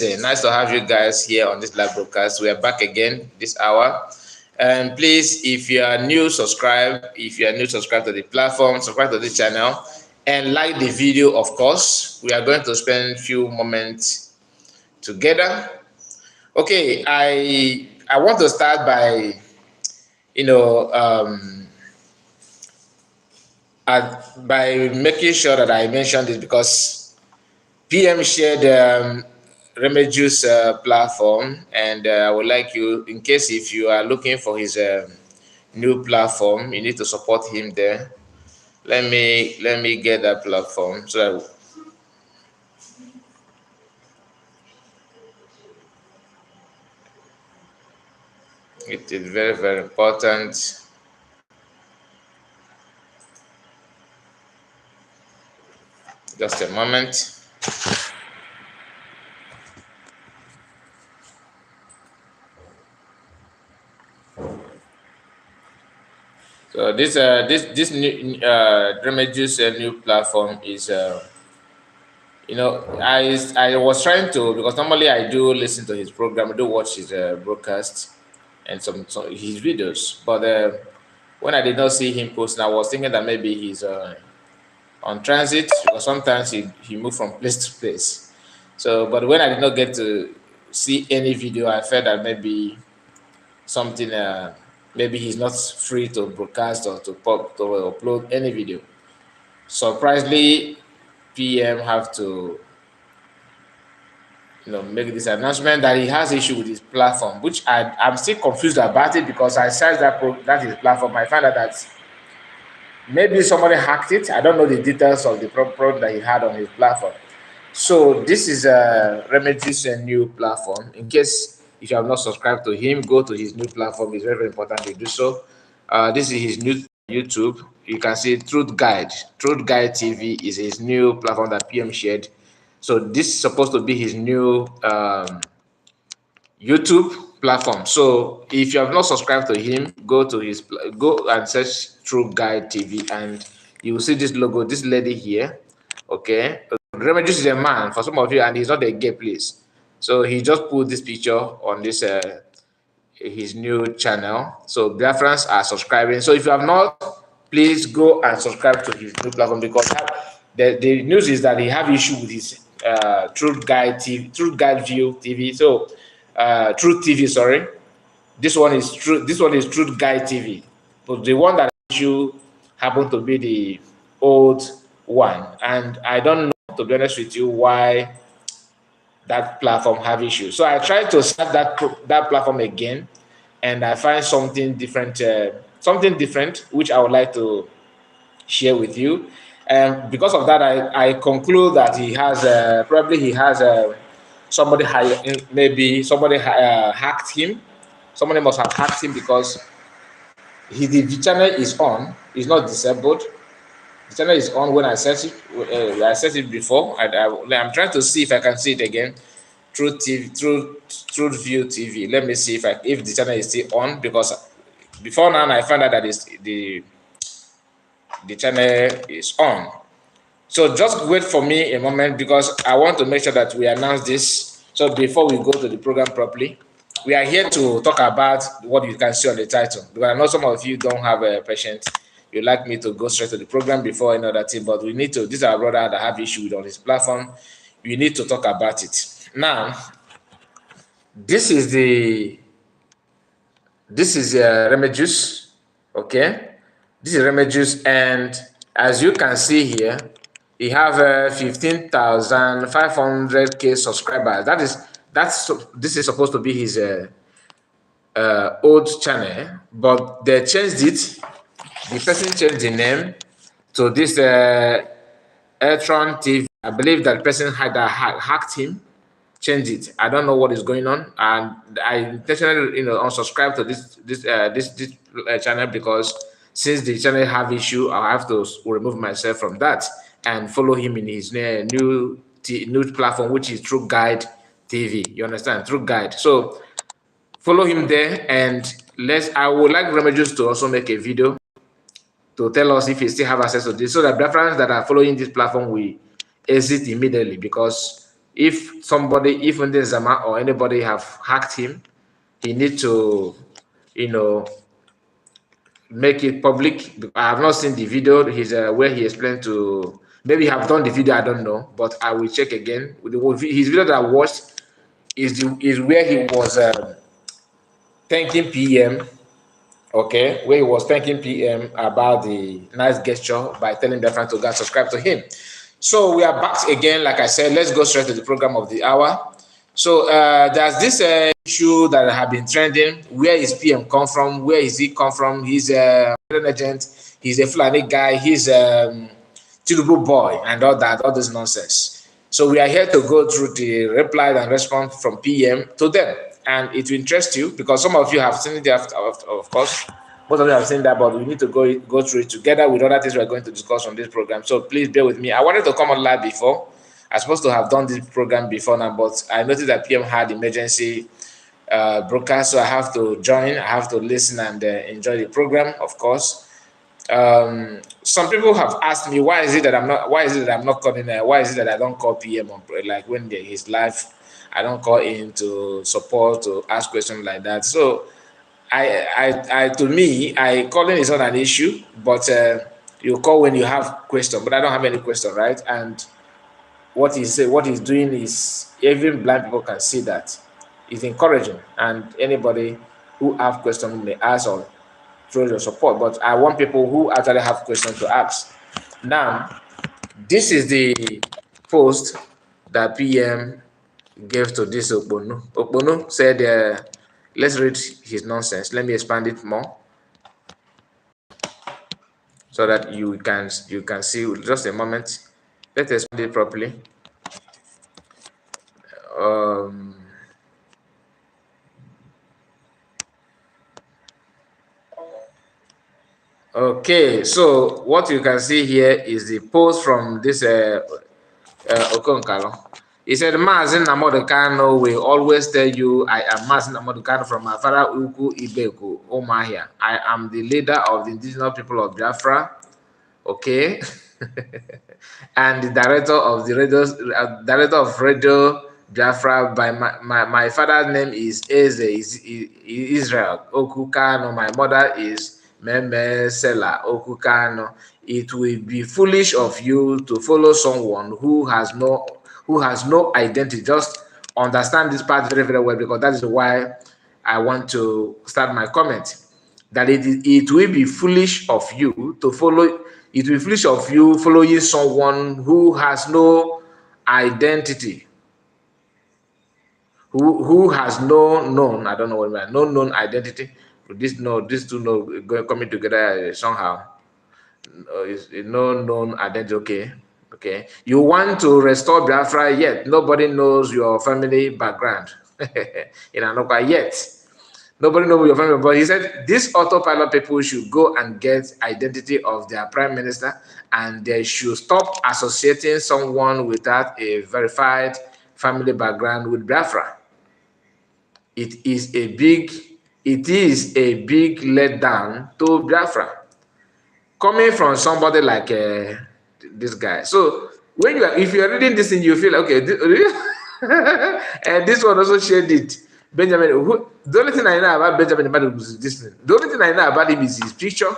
Nice to have you guys here on this live broadcast. We are back again this hour. And please, if you are new, subscribe. If you are new, subscribe to the platform, subscribe to the channel, and like the video, of course. We are going to spend a few moments together. Okay, I want to start by, by making sure that I mention this because PM shared Remeju's platform, and I would like you, in case if you are looking for his new platform, you need to support him there. Let me get that platform so that it is very, very important. Just a moment. So this new Remeju's new platform is I was trying to, because normally I do listen to his program, I do watch his broadcast and some his videos, but when I did not see him posting, I was thinking that maybe he's on transit, because sometimes he moved from place to place. So, but when I did not get to see any video, I felt that maybe something, maybe he's not free to broadcast or to upload any video. Surprisingly, PM have to make this announcement that he has issue with his platform, which I'm still confused about it, because I searched that his platform. I found out that maybe somebody hacked it. I don't know the details of the problem that he had on his platform. So this is Remeju's new platform. In case if you have not subscribed to him, go to his new platform. It's very, very important to do so. This is his new YouTube. You can see Truth Guide. Truth Guide TV is his new platform that PM shared. So this is supposed to be his new YouTube platform. So if you have not subscribed to him, go and search Truth Guide TV, and you will see this logo, this lady here. Okay, Remedios is a man for some of you, and he's not a gay, please. So he just put this picture on this his new channel. So Biafrans are subscribing. So if you have not, please go and subscribe to his new platform, because the news is that he have issue with his Truth Guide TV, Truth Guide View TV. So Truth TV, sorry. This one is Truth Guide TV. But the one that issue happened to be the old one, and I don't know, to be honest with you, why that platform have issues. So I tried to start that platform again, and I find something different, which I would like to share with you. And because of that, I conclude that he has probably somebody maybe somebody hacked him. Somebody must have hacked him, because the channel is on. It's not disabled. The channel is on when I searched it. I searched it before. I'm trying to see if I can see it again. Truth View TV. Let me see if the channel is still on, because before now I found out that the channel is on. So just wait for me a moment, because I want to make sure that we announce this. So before we go to the program properly, we are here to talk about what you can see on the title, because I know some of you don't have a patience. You like me to go straight to the program before another thing, but we need to. This is our brother that have issue with on his platform. We need to talk about it now. This is Remeju's. Okay, this is Remeju's, and as you can see here, he have 15,500 subscribers. This is supposed to be his old channel, but they changed it. The person changed the name to this Eltron TV. I believe that person hacked him, changed it. I don't know what is going on, and I intentionally unsubscribe to this channel, because since the channel have issue, I have to remove myself from that and follow him in his new platform, which is Truth Guide TV. You understand? Truth Guide. So follow him there, and I would like Remedios to also make a video to tell us if he still have access to this, so that Biafrans that are following this platform will exit immediately, because If somebody, even the Zama or anybody have hacked him, he need to, you know, make it public. I have not seen the video. He's where he explained to, maybe have done the video. I don't know, but I will check again. His video that I watched is where he was thanking PM. Okay, where he was thanking PM about the nice gesture by telling their friend to go subscribe to him. So we are back again. Like I said, let's go straight to the program of the hour. So there's this issue that have been trending. Where is PM come from? Where is he come from? He's a agent. He's a Fulani guy. He's a Tinubu boy and all that, all this nonsense. So we are here to go through the reply and response from PM to them. And it will interest you because some of you have seen it, of course. Most of you have seen that, but we need to go through it together with other things we're going to discuss on this program. So please bear with me. I wanted to come on live before. I was supposed to have done this program before now, but I noticed that PM had emergency broadcast, so I have to join. I have to listen and enjoy the program, of course. Some people have asked me why is it that I'm not calling, why is it that I don't call PM on, like when he's live, I don't call in to support, to ask questions like that. So to me, calling is not an issue, but you call when you have question, but I don't have any question, right? And what he's doing is, even blind people can see that it's encouraging, and anybody who have questions may ask or throw your support. But I want people who actually have questions to ask. Now, this is the post that PM gave to this Okpono. Okpono said, let's read his nonsense. Let me expand it more so that you can see. Just a moment. Let's expand it properly. Okay, so what you can see here is the post from this Okonkalo. He said, Mazin Namodekano will always tell you, I am Mazin Namodekano from Afara Uku Ibeku, Omahia. I am the leader of the indigenous people of Biafra. Okay. And the director of Radio Biafra. By my father's name is Eze, Israel Okukano. My mother is Meme Sela Okukano. It will be foolish of you to follow someone who has no identity. Just understand this part very, very well, because that is why I want to start my comment. That it will be foolish of you to follow. It will be foolish of you following someone who has no identity, who has no known. I don't know what I mean. No known identity. These two coming together somehow. Is no known identity. Okay. You want to restore Biafra, yet nobody knows your family background. In Anoka yet. Nobody knows your family, but he said these autopilot people should go and get identity of their prime minister, and they should stop associating someone without a verified family background with Biafra. It is a big letdown to Biafra, coming from somebody like this guy. So if you are reading this thing, you feel okay. And this one also shared it. Benjamin, the only thing I know about Benjamin is this thing. The only thing I know about him is his picture,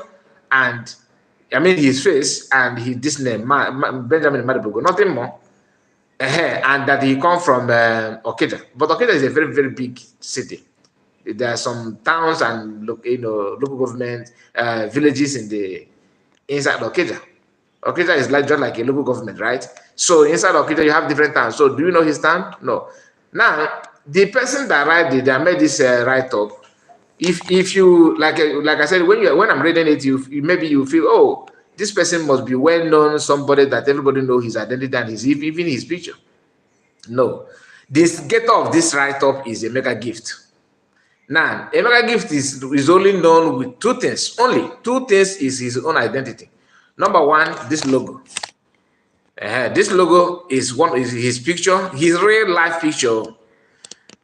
and I mean his face, and this name, Benjamin Madibugo, nothing more. And that he come from Okija. But Okija is a very, very big city. There are some towns and local government villages inside Okija. Okija is just like a local government, right? So inside Okija, you have different towns. So do you know his town? No. Now, the person that made this write-up, if you like I said, when I'm reading it, maybe you feel, oh, this person must be well known, somebody that everybody knows his identity and even his picture. No, this getter of this write-up is a mega gift. Now, a mega gift is only known with two things. Only two things is his own identity. Number one, this logo. This logo is his picture, his real life picture.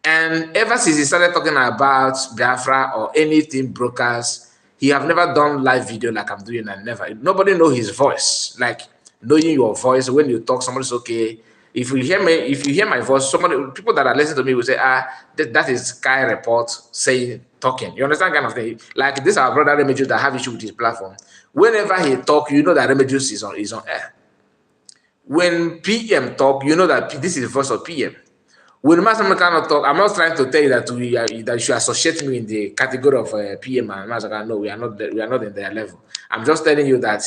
And ever since he started talking about Biafra or anything broadcast, he have never done live video like I'm doing, and nobody know his voice. Like knowing your voice when you talk, somebody's okay. If you hear my voice, people that are listening to me will say, that is Sky Report saying talking. You understand kind of thing? Like this our brother Remedios that have issue with his platform. Whenever he talk, you know that Remedios is on air. When PM talk, you know that this is the voice of PM. When Master cannot talk, I'm not trying to tell you that that you should associate me in the category of PM and Master. No, we are not in their level. I'm just telling you that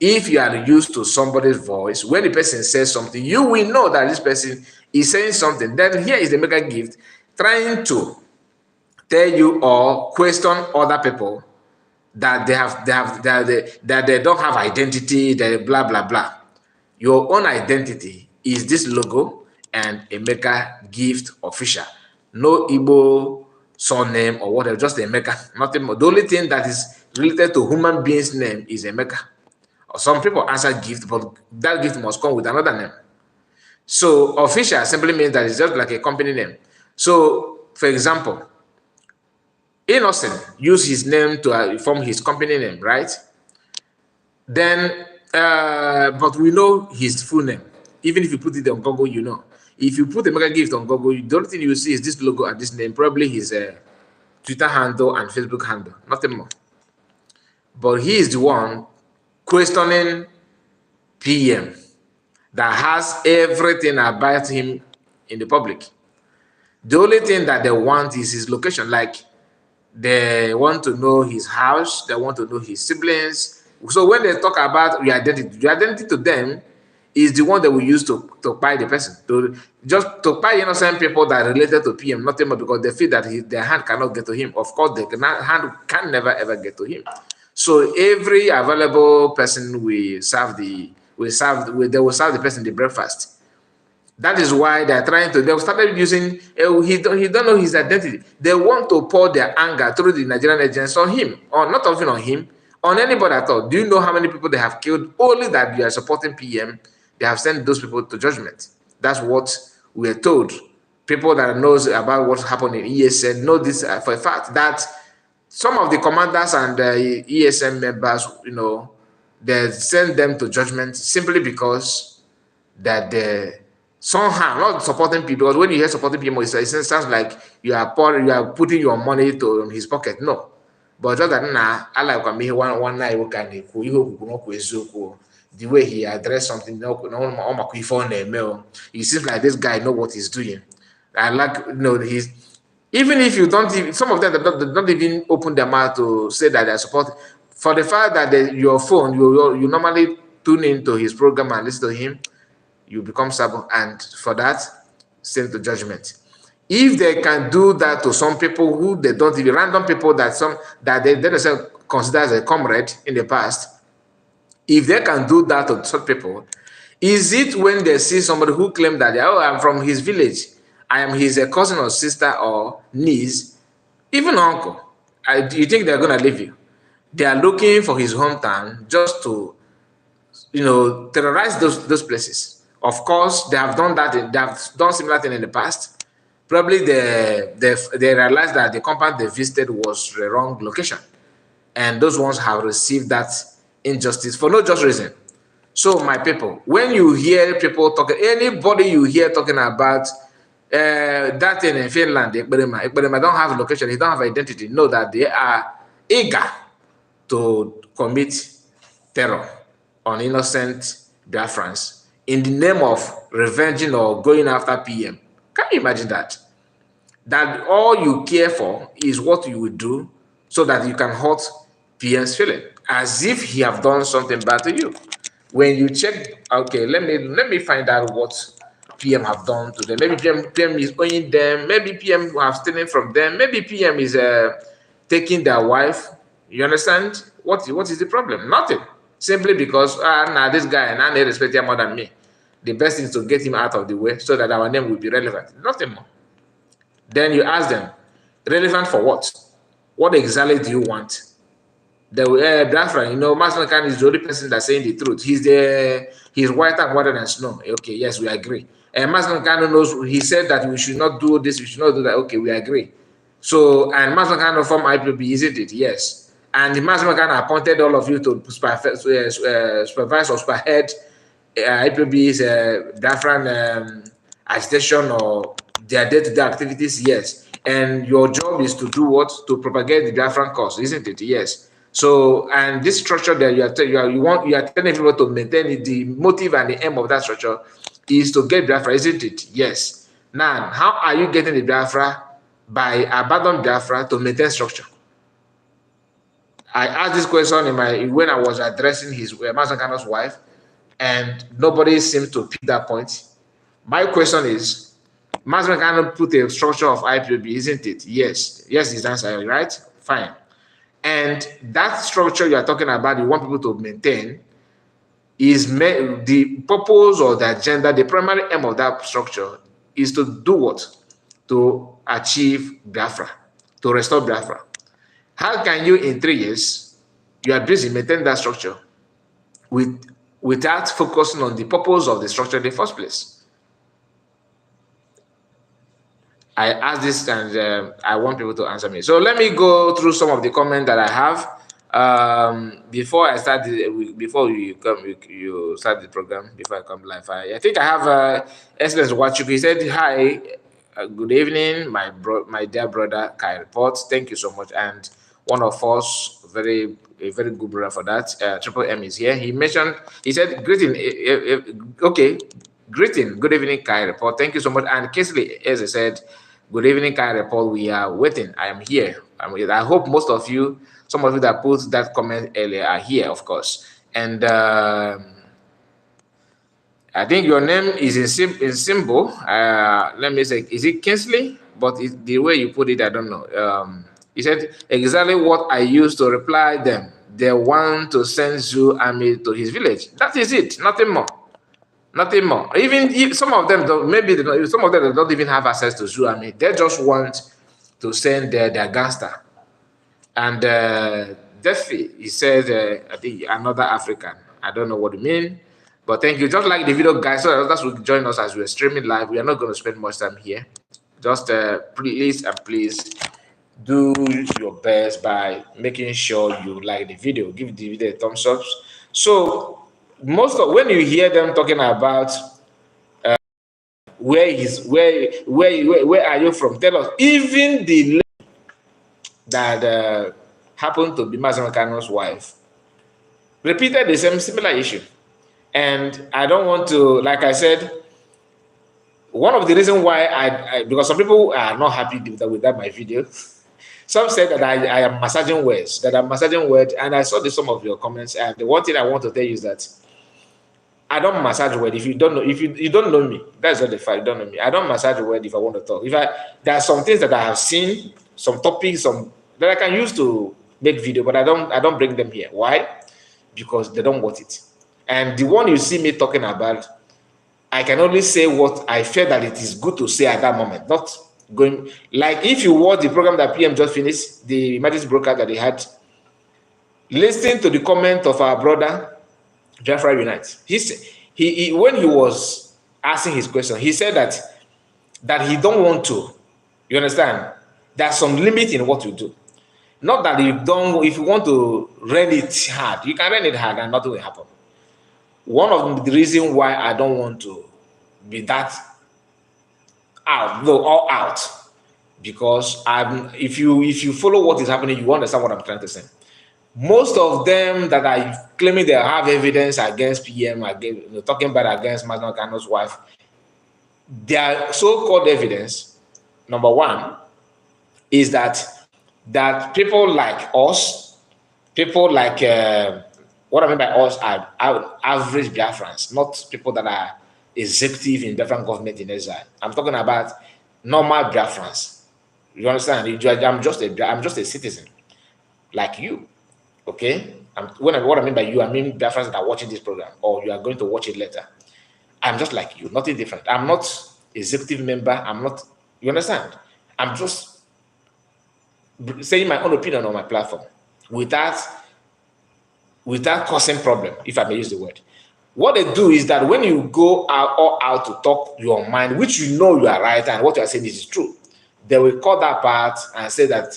if you are used to somebody's voice, when the person says something, you will know that this person is saying something. Then here is the mega gift trying to tell you or question other people that they don't have identity, that blah blah blah. Your own identity is this logo and a mega gift official. No Igbo surname or whatever, just a mega. Nothing more. The only thing that is related to human being's name is a mega. Some people answer gift, but that gift must come with another name. So official simply means that it's just like a company name. So, for example, Innocent use his name to form his company name, right? Then, but we know his full name. Even if you put it on Google, you know. If you put a mega gift on Google, the only thing you will see is this logo and this name, probably his Twitter handle and Facebook handle, nothing more. But he is the one questioning PM that has everything about him in the public. The only thing that they want is his location. Like they want to know his house, they want to know his siblings. So when they talk about your identity to them is the one that we use to buy the person. To buy innocent people that are related to PM, nothing more, because they feel that their hand cannot get to him. Of course, their hand can never ever get to him. So every available person they will serve the person the breakfast. That is why they're trying to, they started using, he don't know his identity. They want to pour their anger through the Nigerian agents on him, or not even on him, on anybody at all. Do you know how many people they have killed? Only that you are supporting PM, they have sent those people to judgment. That's what we are told. People that knows about what's happening in ESN know this for a fact, that some of the commanders and ESN members, they send them to judgment simply because that they somehow not supporting people. Because when you hear supporting people, it sounds like you are putting your money to his pocket. No, but just that I like me one night the way he addressed something. It seems like this guy know what he's doing. I like he's. Even if you don't, some of them don't even open their mouth to say that they're supporting. For the fact that your phone, you normally tune into his program and listen to him, you become stubborn, and for that, sent to judgment. If they can do that to some people who they don't even, random people that they themselves consider as a comrade in the past, if they can do that to such people, is it when they see somebody who claims that, I'm from his village, I am his cousin or sister or niece, even uncle, you think they're going to leave you? They are looking for his hometown just to, terrorize those places. Of course, they have done that. They have done similar thing in the past. Probably they realized that the compound they visited was the wrong location, and those ones have received that injustice for no just reason. So, my people, when you hear people talking, anybody you hear talking about that thing in Finland, Ekpa don't have a location, he don't have identity, know that they are eager to commit terror on innocent Biafrans in the name of revenging or going after PM. Can you imagine that? That all you care for is what you would do so that you can hurt PM's feeling, as if he have done something bad to you. When you check, okay, let me find out what PM have done to them. Maybe PM is owing them. Maybe PM have stolen from them. Maybe PM is taking their wife. You understand? What is the problem? Nothing. Simply because this guy and they respect him more than me. The best is to get him out of the way so that our name will be relevant. Nothing more. Then you ask them, relevant for what? What exactly do you want? Biafra, Master Khan is the only person that's saying the truth. He's whiter and whiter than snow. Okay, yes, we agree. And Master Khan knows, he said that we should not do this, we should not do that. Okay, we agree. So, and Master Khan from IBOP, isn't it? Yes. And the Master Khan appointed all of you to supervise or spearhead IPOB's Biafran agitation or their day-to-day activities, yes. And your job is to do what? To propagate the Biafran cause, isn't it? Yes. So, and this structure that you are telling people to maintain it, the motive and the aim of that structure is to get Biafra, isn't it? Yes. Now, how are you getting the Biafra? By abandoning Biafra to maintain structure. I asked this question when I was addressing his Mazangano's wife, and nobody seemed to pick that point. My question is, Mazangano put a structure of IPOB, isn't it? Yes. Yes is the answer, right? Fine. And that structure you are talking about, you want people to maintain, is the purpose or the agenda, the primary aim of that structure is to do what? To achieve Biafra, to restore Biafra. How can you, in 3 years, you are busy maintaining that structure without focusing on the purpose of the structure in the first place? I asked this, and I want people to answer me. So let me go through some of the comments that I have before I start. Before you start the program. Before I come live, I think I have Excellence Wachuku. He said, "Hi, good evening, my dear brother Kai Report. Thank you so much." And one of us, a very good brother for that. Triple M is here. He said, "Greeting, okay, greeting, good evening, Kai Report. Thank you so much." And Kesley, as I said, good evening, Kai Report. We are waiting. I am here. I hope most of you, some of you that put that comment earlier, are here, of course. And I think your name is in symbol. Let me say, is it Kinsley? But the way you put it, I don't know. He said, exactly what I used to reply them. They want to send Zoo Army to his village. That is it. Nothing more. Nothing more. Even if some of them don't, some of them don't even have access to Zoo Army. They just want to send their gangster. And Defi, he said, I think another African. I don't know what you mean. But thank you. Just like the video, guys, so others will join us as we're streaming live. We are not going to spend much time here. Just please do your best by making sure you like the video. Give the video a thumbs up. So when you hear them talking about where are you from, tell us. Even the that happened to be Mazamekano's wife repeated the similar issue. And I don't want to, like I said, one of the reasons why because some people are not happy with that my video. Some said that I am massaging words, and I saw some of your comments. And the one thing I want to tell you is that I don't massage words. If you don't know, if you don't know me, that's not the fact. You don't know me. I don't massage words if I want to talk. There are some things that I have seen, some topics, that I can use to make video, but I don't bring them here. Why? Because they don't want it. And the one you see me talking about, I can only say what I feel that it is good to say at that moment, not going like if you watch the program that PM just finished, the emergency broadcast that they had, listening to the comment of our brother Biafra Unite. He when he was asking his question, he said that he don't want to. You understand? There's some limit in what you do. Not that if you want to run it hard, you can run it hard and nothing will happen. One of the reasons why I don't want to be that all out, because if you follow what is happening, you understand what I'm trying to say. Most of them that are claiming they have evidence against PM, talking about against Mazamekano's wife, their so-called evidence, number one, is that people like us, people like what I mean by us are average Biafrans, not people that are executive in Biafran government in exile. I'm talking about normal Biafrans. You understand? I'm just a citizen like you. Okay? What I mean by you, I mean Biafrans that are watching this program, or you are going to watch it later. I'm just like you, nothing different. I'm not executive member. I'm not. You understand? I'm just saying my own opinion on my platform without causing problem, if I may use the word. What they do is that when you go out to talk your mind, which you know you are right and what you are saying is true, they will cut that part and say that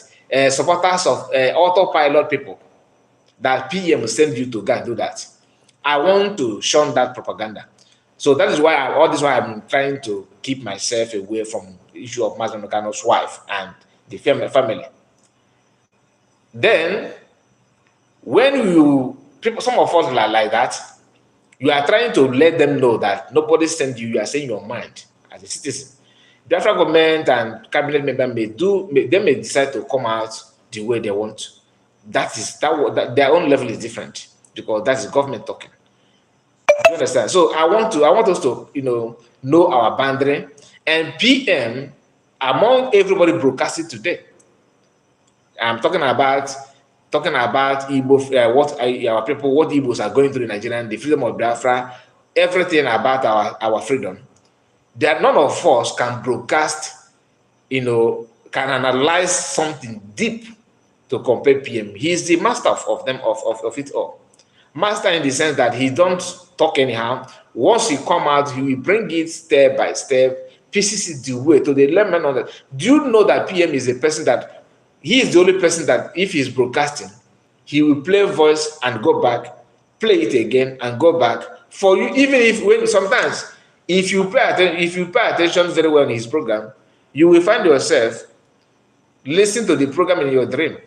supporters of autopilot people, that PM will send you to go and do that. I want to shun that propaganda. So that is why all this while I'm trying to keep myself away from the issue of Mazen Mekano's wife and the family. Then, when some of us are like that, you are trying to let them know that nobody sent you. You are saying your mind as a citizen. Biafra government and cabinet member may decide to come out the way they want. That their own level is different because that is government talking. You understand? So I want us to know our boundary, and PM among everybody broadcasting today. I'm talking about Igbo, what our people, what Igbos are going through in Nigeria, the freedom of Biafra, everything about our freedom. That none of us can broadcast, can analyze something deep to compare PM. He's the master of them of it all. Master in the sense that he don't talk anyhow. Once he come out, he will bring it step by step, pieces it the way to the lemon on that. Do you know that PM is a person that he is the only person that if he's broadcasting, he will play voice and go back, play it again and go back for you. Even if sometimes if you pay attention very well in his program, you will find yourself listening to the program in your dream.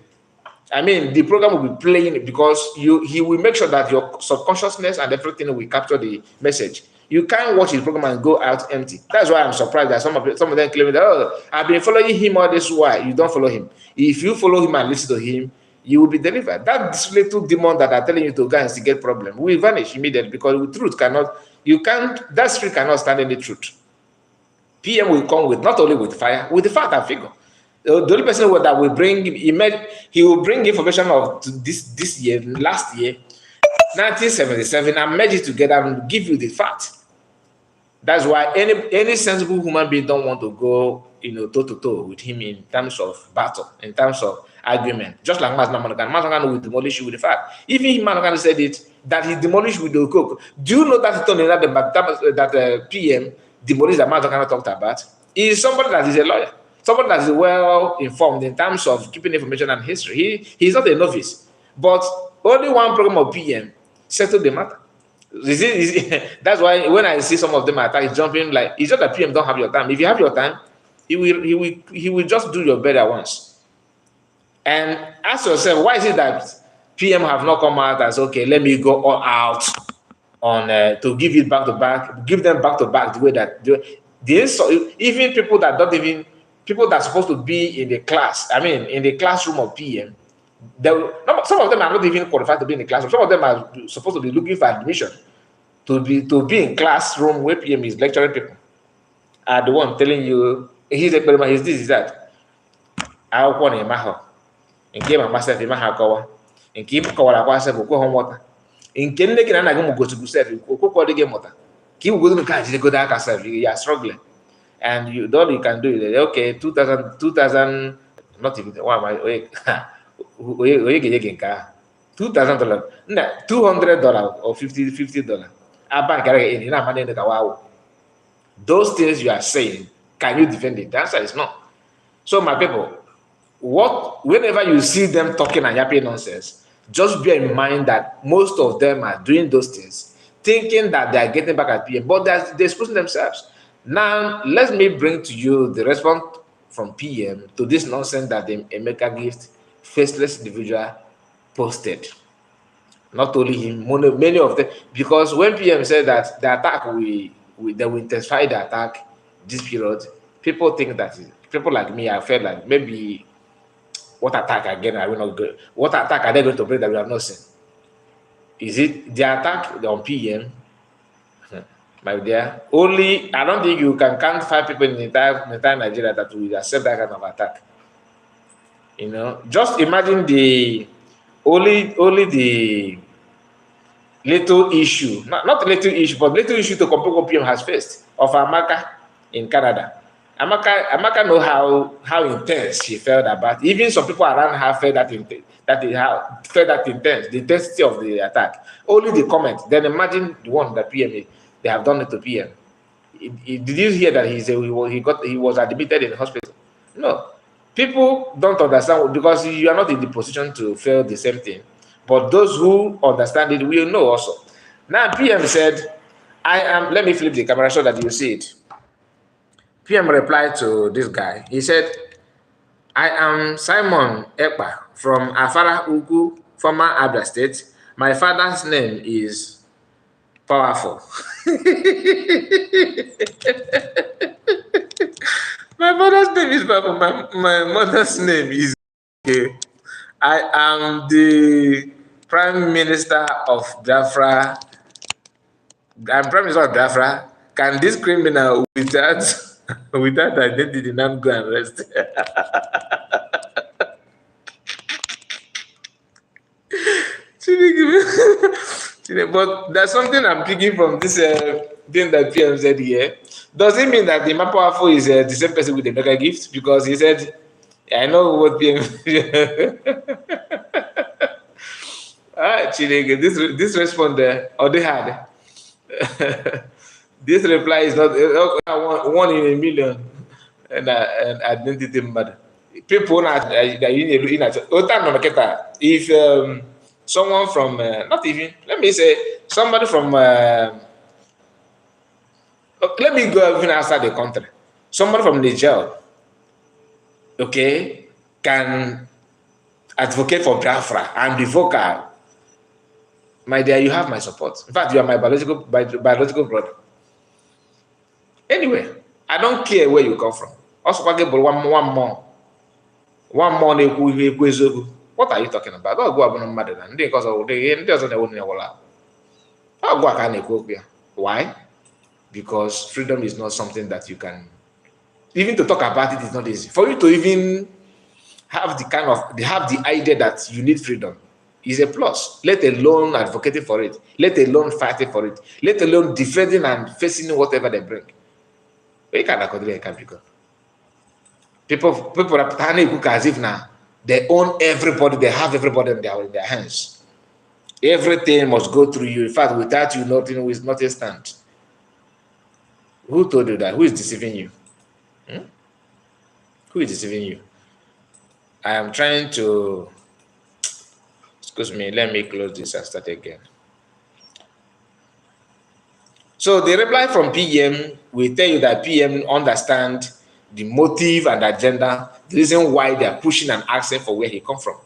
I mean, the program will be playing because he will make sure that your subconsciousness and everything will capture the message. You can't watch his program and go out empty. That's why I'm surprised that some of them claim that, oh, I've been following him all this while. You don't follow him. If you follow him and listen to him, you will be delivered. That little demon that are telling you to go and see get problem will vanish immediately because the truth that spirit cannot stand any truth. PM will come with not only with fire, with the fact and figure. The only person that will bring he will bring information of this year, last year, 1977, and merge it together and give you the fact. That's why any sensible human being don't want to go, toe to toe with him in terms of battle, in terms of argument. Just like Mazanaman will demolish you with the fact. Even Manakan said it that he demolished with the coke. Do you know that that PM demolished that Mazanakan talked about? He is somebody that is a lawyer. Somebody that is well informed in terms of keeping information and history. He's not a novice. But only one program of PM settled the matter. That's why when I see some of them attack, jumping like it's just that PM don't have your time. If you have your time, he will just do your bed at once. And ask yourself, why is it that PM have not come out as okay, let me go all out on to give it back to back, give them back to back the way that even people that are supposed to be in the class, in the classroom of PM, some of them are not even qualified to be in the classroom. Some of them are supposed to be looking for admission to be in classroom where PM is lecturing people. Are the one telling you he's this is that. I want a maho. In game of master Mahakowa. In keep Kawaka go home water. In Kennedy and I go to Gusev, go the game water. Keep going to catch the good yourself. You are struggling. And all you can do is okay, 2000, not even why am I $2,000, $200 or $50. Those things you are saying, can you defend it? The answer is no. So my people, whenever you see them talking and yapping nonsense, just bear in mind that most of them are doing those things, thinking that they are getting back at PM, but they're exposing themselves. Now, let me bring to you the response from PM to this nonsense that the Emeka Gift, faceless individual, posted. Not only him, many of them, because when PM said that the attack they will intensify the attack this period, people think that people like me, I felt like maybe what attack again are we not good? What attack are they going to bring that we have not seen? Is it the attack on PM? My dear, I don't think you can count 5 people in the entire Nigeria that will accept that kind of attack. Just imagine only the little issue, not little issue, but little issue to compare what PM has faced of Amaka in Canada. Amaka know how intense she felt about. Even some people around her felt that intense. The intensity of the attack. Only the comment. Then imagine the one that PM. They have done it to PM. Did you hear that he was admitted in the hospital? No. People don't understand because you are not in the position to feel the same thing. But those who understand it will know also. Now PM said, I am, let me flip the camera so that you see it. PM replied to this guy. He said, I am Simon Ekpa from Afara Ugu, former Abia State. My father's name is Powerful. My father's name is Powerful. My mother's name is okay. I am the Prime Minister of Biafra. I'm Prime Minister of Biafra. Can this criminal without without identity not go and arrest? But there's something I'm picking from this thing that PM said here. Does it mean that the man powerful is the same person with the mega gift? Because he said, I know what PM. This responder, or they had. This reply is not one in a million, and identity matter. People that if someone from not even, let me say somebody from let me go even outside the country, somebody from Niger, okay, can advocate for Biafra and be vocal. My dear, you have my support. In fact, you are my biological brother. Anyway, I don't care where you come from. Also, one more. What are you talking about? Don't go about mother than because of the doesn't why? Because freedom is not something that you can, even to talk about it is not easy. For you to even have the idea that you need freedom is a plus, let alone advocating for it, let alone fighting for it, let alone defending and facing whatever they bring. You can't because people are planning as if now they own everybody, they have everybody in their hands. Everything must go through you. In fact, without you, nothing will not stand. Who told you that? Who is deceiving you? Who is deceiving you? I am trying to, excuse me, let me close this and start again. So the reply from PM will tell you that PM understand the motive and agenda, the reason why they are pushing and asking for where he come from.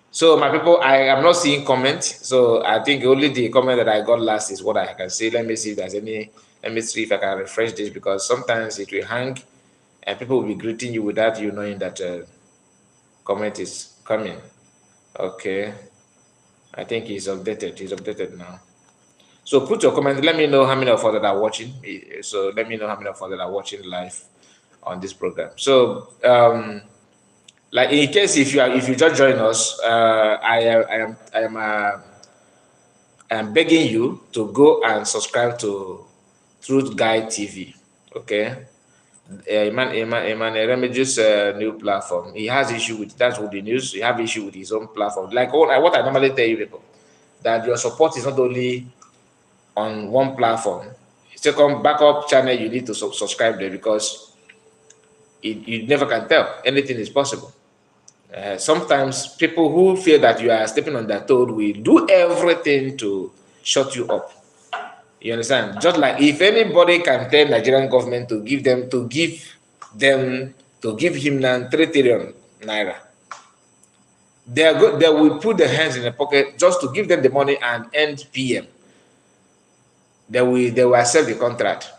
So my people, I am not seeing comments. So I think only the comment that I got last is what I can say. Let me see if there's any, let me see if I can refresh this, because sometimes it will hang and people will be greeting you without you knowing that comment is coming. Okay. I think he's updated. He's updated now. So put your comment. Let me know how many of us that are watching. So let me know how many of us that are watching live on this program. So like in case if you just join us, I am begging you to go and subscribe to Truth Guide TV. Okay. Eman Remedios new platform. He has issue with that's with the news. He have issue with his own platform. Like what I normally tell you people, that your support is not only on one platform. Second, backup channel you need to subscribe there, because you never can tell. Anything is possible. Sometimes people who feel that you are stepping on their toe will do everything to shut you up. You understand? Just like if anybody can tell Nigerian government to give him now 3 trillion naira, they will put their hands in the pocket just to give them the money and end PM. They will accept the contract.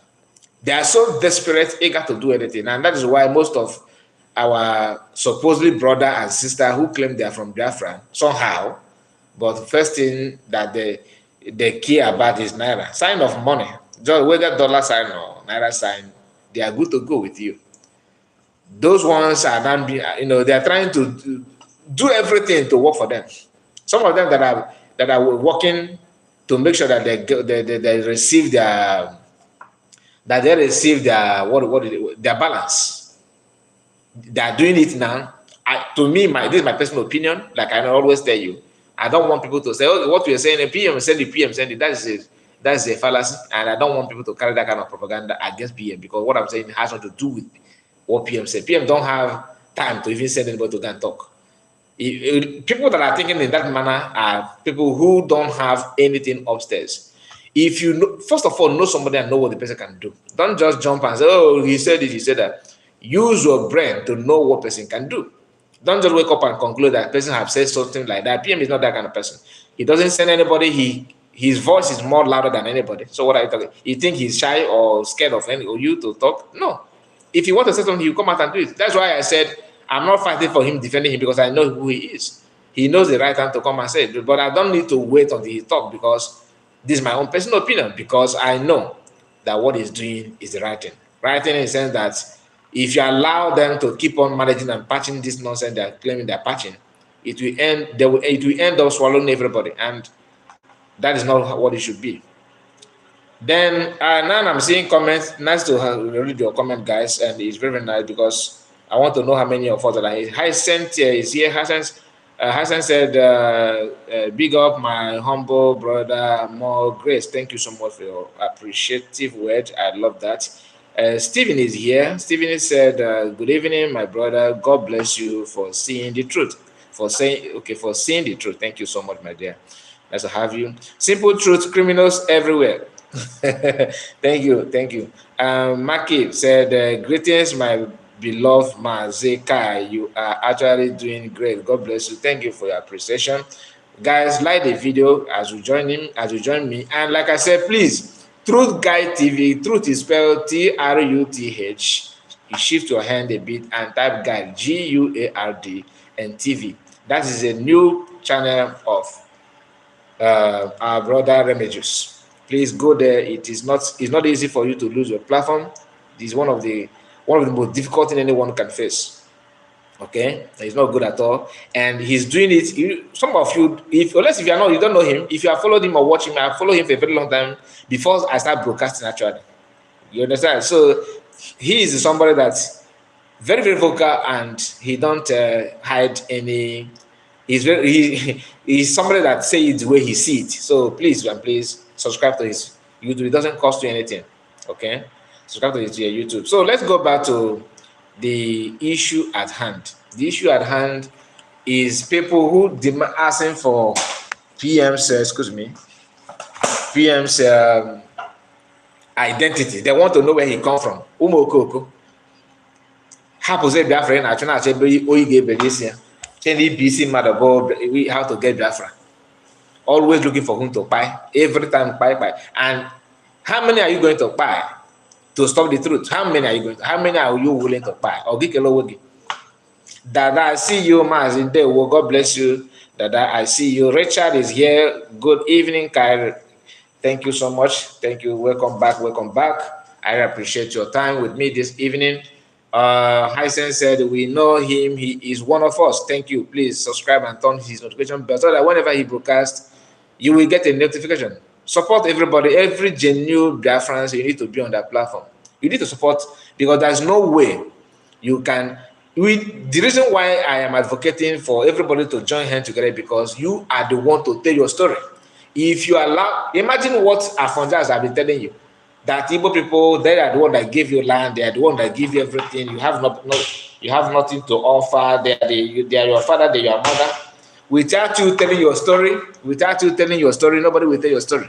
They are so desperate, eager to do anything, and that is why most of our supposedly brother and sister who claim they are from Biafra somehow, but first thing that they care about is naira, sign of money, just whether dollar sign or naira sign, they are good to go with you. Those ones are not, they are trying to do everything to work for them. Some of them that are working to make sure that they receive their their balance. They are doing it now. To me, this is my personal opinion. Like I always tell you, I don't want people to say, "Oh, what we are saying, PM send it, PM send it." That's a fallacy, and I don't want people to carry that kind of propaganda against PM, because what I'm saying has nothing to do with what PM said. PM don't have time to even send anybody to go and talk. People that are thinking in that manner are people who don't have anything upstairs. If you know, first of all, know somebody and know what the person can do. Don't just jump and say, oh, he said this, he said that. Use your brain to know what person can do. Don't just wake up and conclude that person have said something like that. PM is not that kind of person. He doesn't send anybody. His voice is more louder than anybody. So what are you talking? You think he's shy or scared of any or you to talk? No. If you want to say something, you come out and do it. That's why I said I'm not fighting for him, defending him, because I know who he is. He knows the right time to come and say it. But I don't need to wait until he talk, because this is my own personal opinion, because I know that what he's doing is the right thing. Right thing in the sense that if you allow them to keep on managing and patching this nonsense they're claiming they're patching, it will end up swallowing everybody, and that is not what it should be. Then now I'm seeing comments. Nice to read your comment, guys, and it's very, very nice, because I want to know how many of us are here. Hassan is here. Hassan said, big up my humble brother, more grace. Thank you so much for your appreciative word. I love that. Stephen is here. Stephen said, good evening, my brother. God bless you for seeing the truth. For seeing the truth. Thank you so much, my dear. Nice to have you. Simple truth, criminals everywhere. Thank you. Maki said, greetings, my beloved Mazeka. You are actually doing great. God bless you. Thank you for your appreciation. Guys, like the video as you join me. And like I said, please, Truth Guide TV, truth is spelled TRUTH. You shift your hand a bit and type guide, GUARD, and TV. That is a new channel of our brother Remedios. Please go there. It's not easy for you to lose your platform. This is one of the most difficult thing anyone can face. Okay, it's not good at all, and he's doing it. Some of you, unless you don't know him, if you have followed him or watched him, I have followed him for a very long time before I start broadcasting. Actually, you understand? So he is somebody that's very, very vocal, and he don't hide any. He's somebody that say it the way he see it. So please subscribe to his YouTube. It doesn't cost you anything. Okay, subscribe to his YouTube. So let's go back to the issue at hand. The issue at hand is people who asking for PM's identity. They want to know where he come from. Umokoko. Hapoze Biafra in Achona Chebe Oige Belisia. Change BC mother we how to get Biafra. Always looking for whom to buy. Every time buy. And how many are you going to buy to stop the truth? How many are you willing to buy? Dada, I see you, Mazin. God bless you. Dada, I see you. Richard is here. Good evening, Kyle. Thank you so much. Thank you. Welcome back. I appreciate your time with me this evening. Hysen said, we know him. He is one of us. Thank you. Please subscribe and turn his notification bell so that whenever he broadcasts, you will get a notification. Support everybody. Every genuine Biafrans, you need to be on that platform. You need to support, because there's no way you can. The reason why I am advocating for everybody to join hands together, because you are the one to tell your story. If you allow, imagine what Afonjas have been telling you, that Igbo people, they are the one that gave you land, they are the one that give you everything. You have nothing to offer. They are your father, they are your mother. Without you telling your story, nobody will tell your story.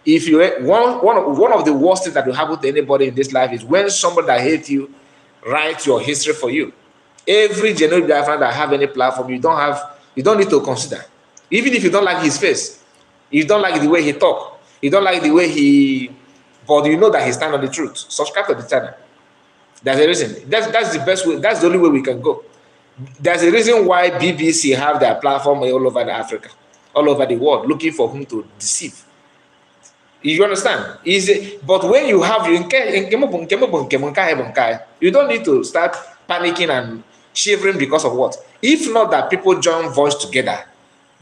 If you one of the worst things that will happen to anybody in this life is when somebody that hates you write your history for you. Every genuine Biafran that have any platform, you don't need to consider. Even if you don't like his face, you don't like the way he talk, you don't like the way but you know that he stand on the truth. Subscribe to the channel. There's a reason. That's the best way. That's the only way we can go. There's a reason why BBC have their platform all over Africa, all over the world, looking for whom to deceive. You understand? But when you have you don't need to start panicking and shivering because of what? If not that people join voice together,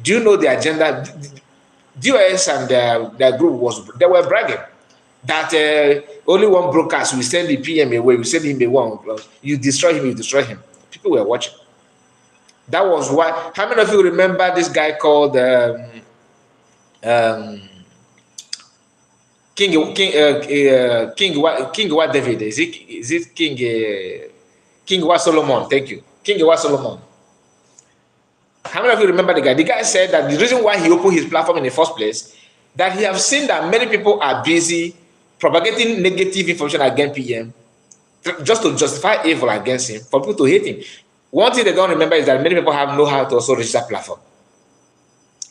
do you know the agenda? DOS and their group they were bragging that only one broadcast will send the PM away, we send him away. You destroy him. People were watching. That was why. How many of you remember this guy called King What David? Is it King What Solomon? Thank you, King What Solomon. How many of you remember the guy? The guy said that the reason why he opened his platform in the first place that he has seen that many people are busy propagating negative information against PM just to justify evil against him, for people to hate him. One thing they don't remember is that many people have know how to also reach that platform.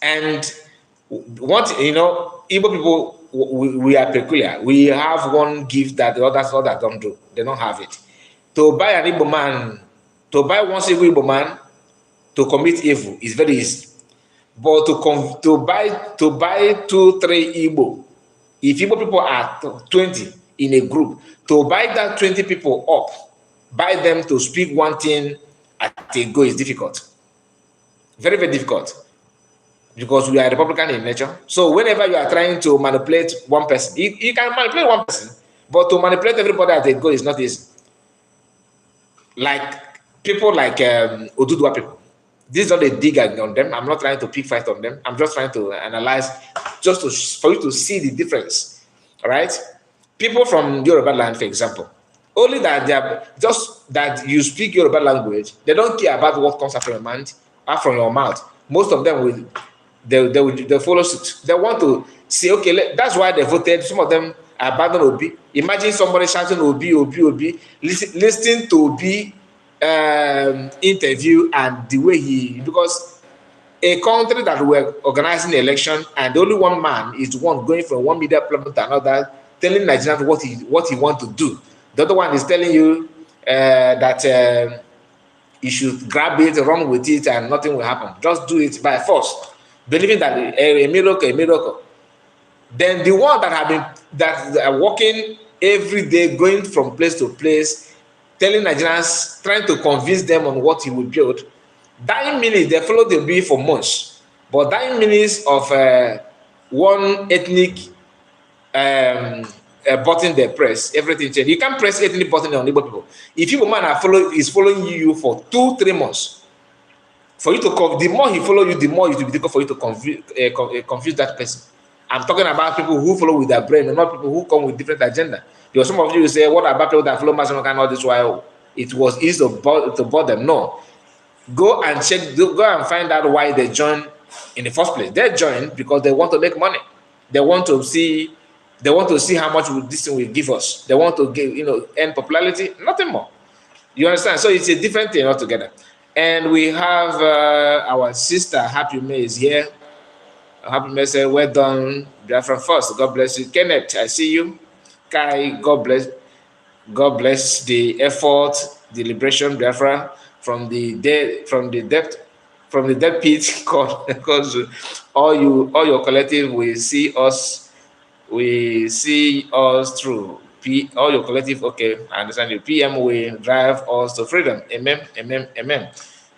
And what Igbo people, we are peculiar. We have one gift that the others don't do. They don't have it. To buy an Igbo man, to buy one single Igbo man to commit evil is very easy. But to buy 2-3 Igbo, if Igbo people are 20 in a group, to buy that 20 people up, buy them to speak one thing at a go is difficult. Very, very difficult. Because we are Republican in nature. So whenever you are trying to manipulate one person, you can manipulate one person, but to manipulate everybody at a go is not easy. Like people like Oduduwa people. This is not a dig on them. I'm not trying to pick fight on them. I'm just trying to analyze, for you to see the difference. All right? People from Yoruba land, for example, only that they are just that you speak Yoruba language, they don't care about what comes out from your mouth. Most of them will they follow suit. They want to say, okay, that's why they voted. Some of them abandon Obi. Imagine somebody shouting Obi, Obi, Obi, listening to Obi interview and the way because a country that we're organizing an election and only one man is the one going from one media platform to another, telling Nigerians what he want to do. The other one is telling you that you should grab it, run with it, and nothing will happen. Just do it by force, believing that a miracle. Then the one that are working every day, going from place to place, telling Nigerians, trying to convince them on what he will build. Dying minutes, they follow the bill for months. But dying minutes of one ethnic button they press, everything change. You can't press ethnic button on Igbo people. If Igbo man is following you for 2-3 months, for you to the more he follow you, the more it will be difficult for you to confuse that person. I'm talking about people who follow with their brain, and not people who come with different agenda. Because some of you will say, what about people that follow Masonoka and all this while it was easy to board them? No. Go and check, go and find out why they joined in the first place. They joined because they want to make money. They want to see how much this thing will give us. They want to give, earn popularity, nothing more. You understand? So it's a different thing altogether. And we have our sister, Happy May, is here. Happy May said, well done, Biafra first. God bless you. Kenneth, I see you. Kai, God bless the effort, the liberation, Biafra, from the dead pit, because all your collective will see us through. All your collective, okay, I understand you. PM will drive us to freedom. Amen, amen, amen.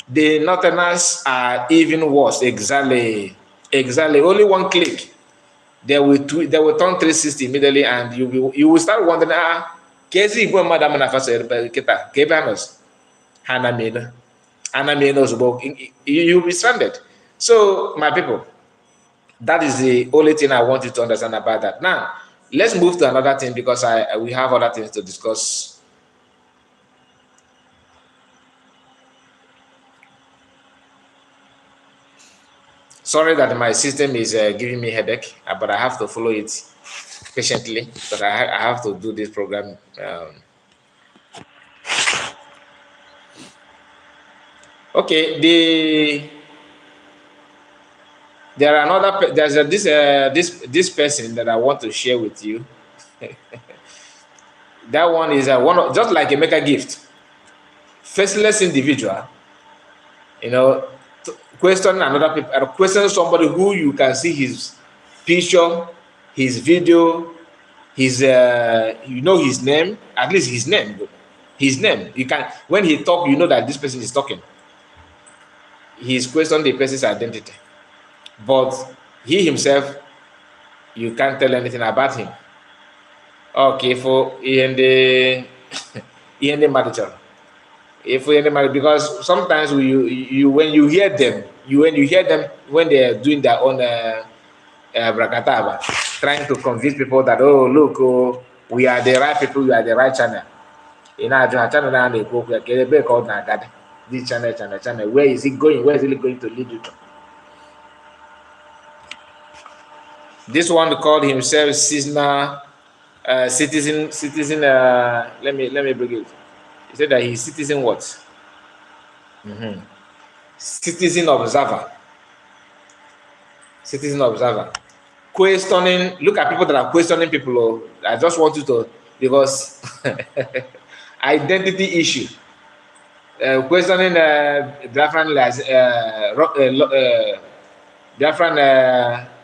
The Northerners are even worse. Exactly. Only one click, they will turn 360 immediately, and you will start wondering, Kezi Igbo Madam Nafasa Kita, Kebanos, Hana Menos, you'll be stranded. So, my people, that is the only thing I want you to understand about that. Now, let's move to another thing, because we have other things to discuss. Sorry that my system is giving me headache, but I have to follow it patiently, because I have to do this program. Okay, there's this person that I want to share with you. That one is just like a mega gift, faceless individual. Question another people, question somebody who you can see his picture, his video, his his name, at least his name. You can, when he talk, you know that this person is talking. He's questioning the person's identity, but he himself, you can't tell anything about him. Okay, for in the marriage. If we married, because sometimes when you hear them when they are doing their own brakataba, trying to convince people that, oh look, we are the right people, we are the right channel. Channel now they go called this channel. Where is it going? Where is it going to lead you to? This one called himself seasonal citizen. Let me bring it. He said that he's citizen what? Citizen observer. Citizen observer. Questioning. Look at people that are questioning people. Oh, I just want you to, because identity issue. Questioning Biafran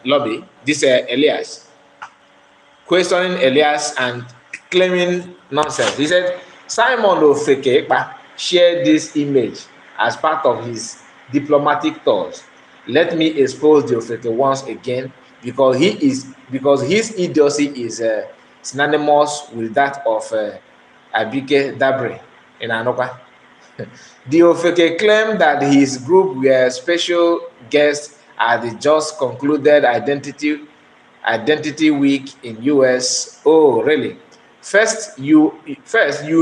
lobby. This Elias. Questioning Elias and claiming nonsense. He said Simon Ofeke Ekpa shared this image as part of his diplomatic tours. Let me expose the Ofeke once again because his idiocy is synonymous with that of Abike Dabre in Anoka. The Ofeke claimed that his group were special guests at the just concluded Identity Week in US. Oh, really? First, you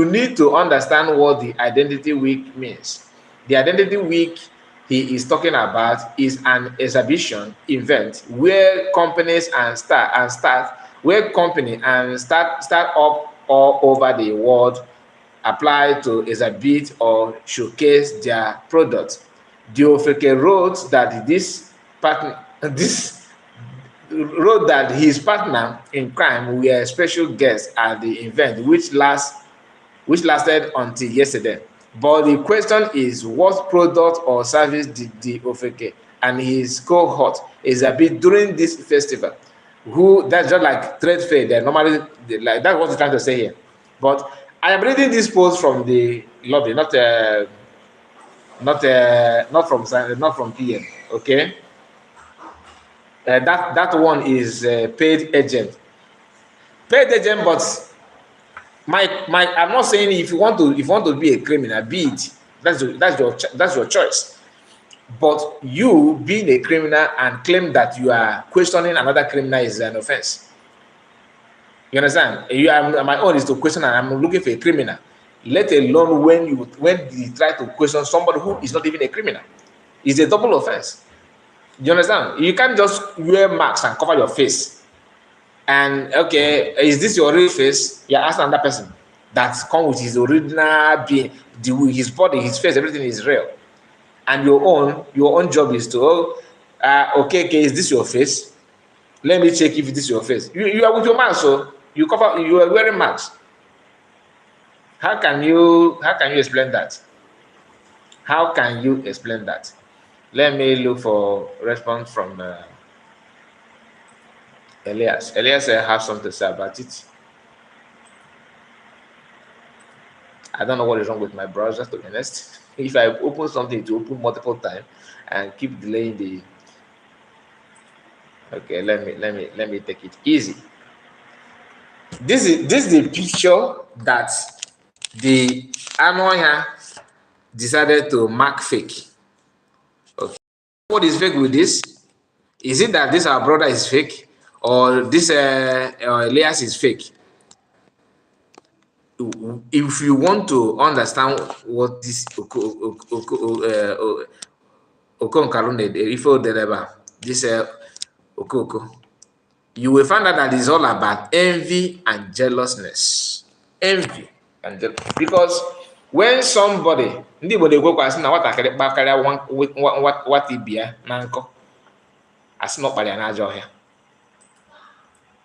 need to understand what the Identity Week means. The Identity Week he is talking about is an exhibition event where companies and start up all over the world apply to exhibit or showcase their products. The Ofeke wrote that his partner in crime were special guests at the event, which lasted until yesterday. But the question is, what product or service did the Ofeke and his cohort exhibit during this festival? That's just like trade fair. They're normally like that's what he's trying to say here. But I am reading this post from the lobby, not from PM. Okay. That one is paid agent. Paid agent, but I'm not saying if you want to be a criminal, be it. That's your choice. But you being a criminal and claim that you are questioning another criminal is an offense. You understand? My own is to question and I'm looking for a criminal. Let alone when you try to question somebody who is not even a criminal. It's a double offense. You understand? You can't just wear masks and cover your face. And okay, is this your real face? You're asking another person that's come with his original being, his body, his face, everything is real. And your own job is to, okay, is this your face? Let me check if this is your face. You are with your mask, so you are wearing mask. How can you explain that? How can you explain that? Let me look for response from Elias. Elias have something to say about it. I don't know what is wrong with my browser, to be honest. If I open something to open multiple times and keep delaying the. Okay, let me take it easy. This is the picture that the Anoya decided to mark fake. Okay, what is fake with this? Is it that this our brother is fake, or this Elias is fake? If you want to understand what this Okonkalune, Ifo Dereba, this Okoko, you will find out that it's all about envy and jealousness. Envy and jealousness. Because when somebody, ndị Igbo na-ekwu asị na nwatakịrị kpakarịa nwata ibia na nkọ, asị na ọkpara ya n'ajọ ọhịa.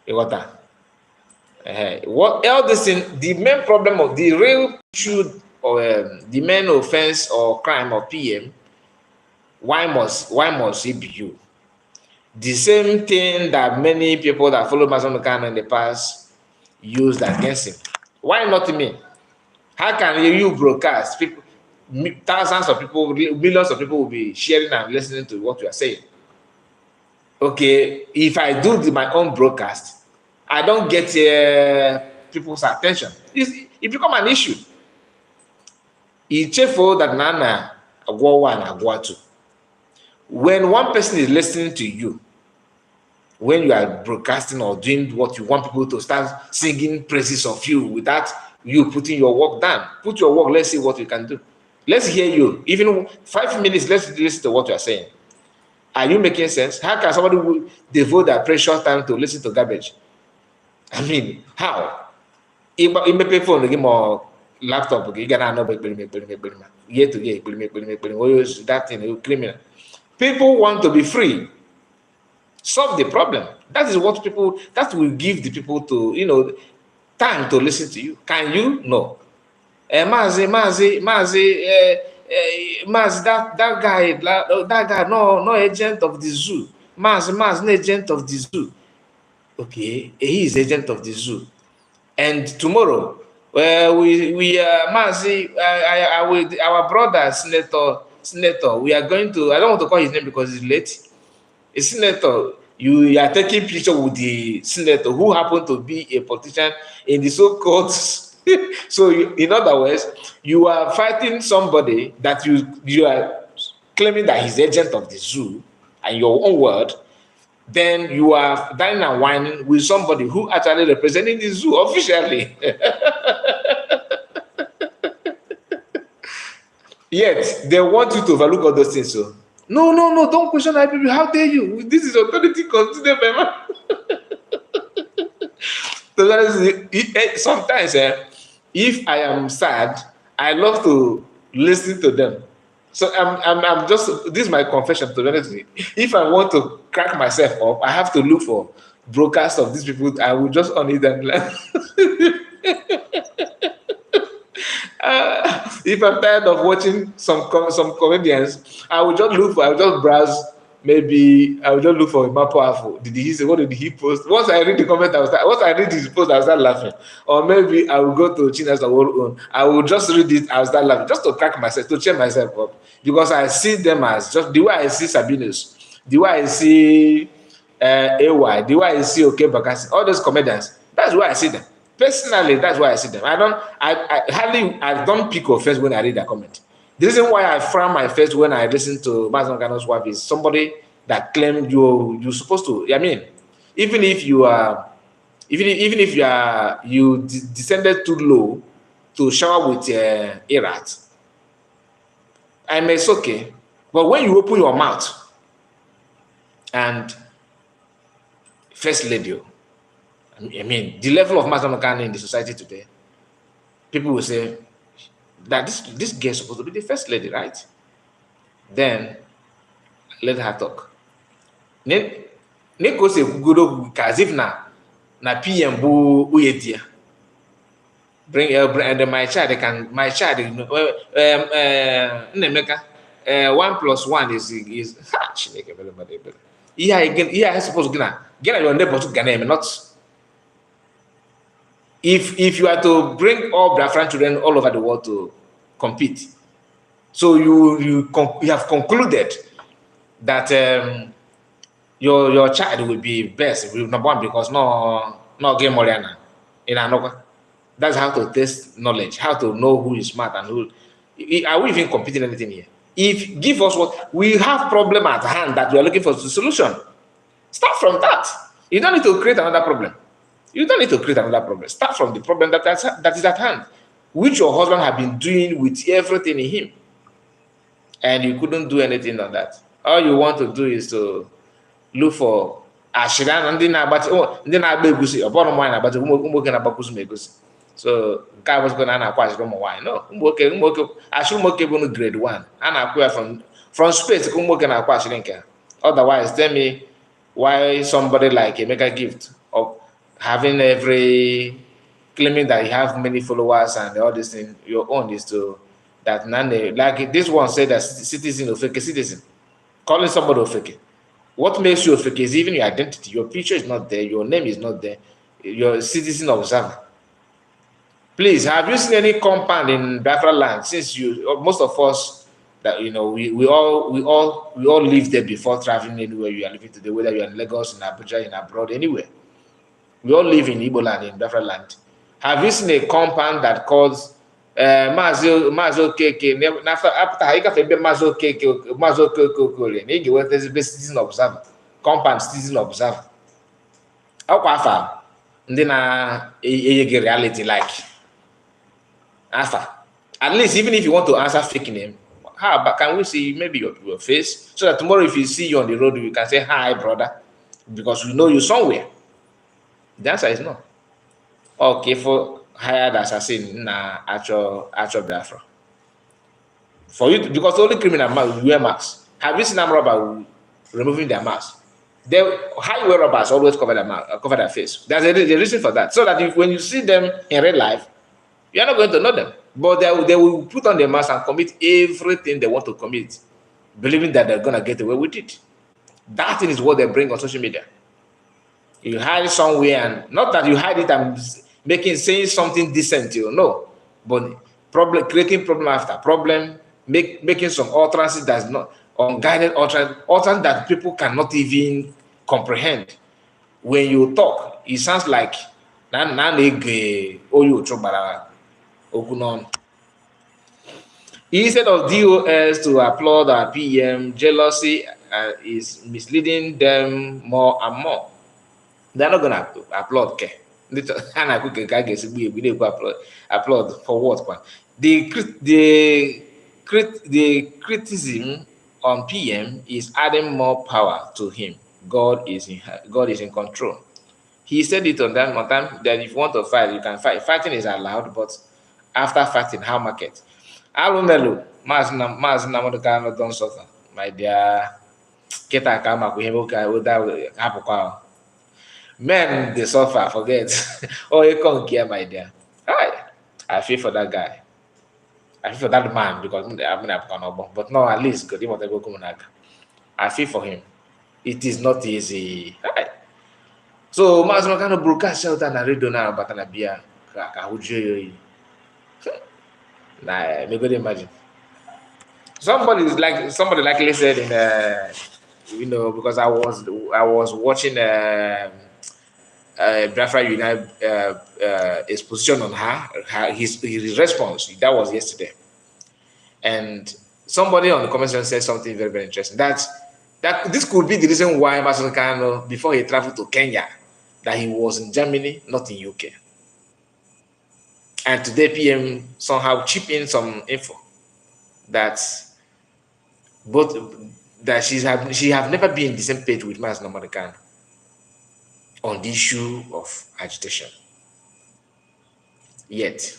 Ịghọta? What else is the main problem of the real issue or the main offense or crime of PM? Why must it be you? The same thing that many people that follow Mason Kano in the past used against him. Why not me? How can you broadcast? People, thousands of people, millions of people will be sharing and listening to what you are saying. Okay, if I do my own broadcast, I don't get people's attention. It become an issue. It's cheerful that Nana Agwa 1, Agwa 2. When one person is listening to you, when you are broadcasting or doing what you want people to start singing praises of you without you putting your work down. Put your work, let's see what you can do. Let's hear you. Even 5 minutes, let's listen to what you are saying. Are you making sense? How can somebody who devote their precious time to listen to garbage? I mean, how? In my phone, give more laptop, you can know year to year, that thing, criminal. People want to be free. Solve the problem. That is what people, that will give the people to, time to listen to you. Can you? No. Mazi, that guy, no agent of the zoo. Mazi, no agent of the zoo. Okay, he is agent of the zoo. And tomorrow, Mazi, I will, our brother, Senator, we are going to, I don't want to call his name because he's late. A senator, you are taking picture with the senator who happened to be a politician in the so-called. So, in other words, you are fighting somebody that you are claiming that he's agent of the zoo, and your own word. Then you are dining and whining with somebody who actually representing the zoo officially. Yet they want you to overlook all those things. So no, don't question IBOP. How dare you? This is authority considered by man. Sometimes, if I am sad, I love to listen to them. So I'm just, this is my confession, to be honest with you. If I want to crack myself up, I have to look for broadcasts of these people. I will just on it and if I'm tired of watching some comedians, I will just browse. Maybe I will just look for Ekpa powerful. Did he say, what did he post? Once I read the comment, once I read his post, I will start laughing. Or maybe I will go to China's own. I will just read it, I will start laughing, just to crack myself, to cheer myself up. Because I see them as just the way I see Sabinus, the way I see AY, the way I see OK Bakassi, all those comedians, that's why I see them. Personally, that's why I see them. I don't pick offense when I read a comment. The reason why I frown my face when I listen to Mazen Gano's wife is somebody that claimed you're supposed to. I mean, even if you descended too low to shower with a rat, I mean, it's okay. But when you open your mouth and first lady, I mean, the level of Mazen Gano in the society today, people will say that this girl is supposed to be the first lady, right? Then let her talk. Neko se kugodo as if na PM bu uyedia. Bring and my child Nemeka 1 + 1 is yeah supposed to get your neighbor to Ghana, not. If you are to bring all Biafran children all over the world to compete, so you have concluded that your child will be best, number one, because no game Moriana in Anoka. That's how to test knowledge, how to know who is smart and who. Are we even competing anything here? If give us what we have problem at hand that we are looking for the solution, start from that. You don't need to create another problem. You don't need to create another problem. Start from the problem that is at hand, which your husband have been doing with everything in him, and you couldn't do anything on that. All you want to do is to look for Ashiran and then I begusi upon wine about megusi. So guy was going to acquire wine. No, I should work even grade 1 and acquire from space to acquire. Otherwise, tell me why somebody like a mega gift of having claiming that you have many followers and all this thing, your own is to that none, like this one said that citizen of fake citizen, calling somebody of fake. What makes you a fake is even your identity. Your picture is not there, your name is not there, you're a citizen observer. Please, have you seen any compound in Biafra land? Since most of us that we all live there before traveling anywhere you are living today, whether you're in Lagos, in Abuja, in abroad, anywhere. We all live in Igbo land, in Biafra land. Have you seen a compound that calls Mazo Keke? After I got a Mazo Keke, Mazo Keke, there's a citizen observer, compound citizen observer. How far? Then a reality like. At least, even if you want to answer fake name, how about, can we see maybe your face? So that tomorrow if you see you on the road, you can say, hi, brother. Because we know you somewhere. The answer is no. Okay, for hired assassin na actual Biafra. For you, because only criminal wear masks. Have you seen them robber removing their mask? They highway robbers always cover their mouth, cover their face. There's a reason for that. So that when you see them in real life, you're not going to know them. But they will put on their mask and commit everything they want to commit, believing that they're gonna get away with it. That thing is what they bring on social media. You hide it somewhere, and not that you hide it and saying something decent, no, but creating problem after problem, making some utterances that's not unguided utterance that people cannot even comprehend. When you talk, it sounds like instead of DOS to applaud our PM, jealousy is misleading them more and more. They're not gonna applaud. Okay, applaud for what? The criticism on PM is adding more power to him. God is in control. He said it on that one time that if you want to fight, you can fight. Fighting is allowed, but after fighting, how market? Alumelu, Maz Namodoka don't suffer. My dear, Keta Kama Kuheboka, men they suffer, forget. Oh, you can't care, my dear. I feel for that guy. I feel for that man because but no, at least I feel for him. It is not easy. So mas makano broadcast shelter na radio na bata na bia ka hujue yoyi. Nah, me go dey imagine. Somebody likely said in because I was watching Biafra Unite exposition on his response. That was yesterday, and somebody on the comment section said something very, very interesting. That this could be the reason why Masakano, before he traveled to Kenya, that he was in Germany, not in UK. And today PM somehow chip in some info that she have never been in the same page with Mas Namarikano on the issue of agitation. Yet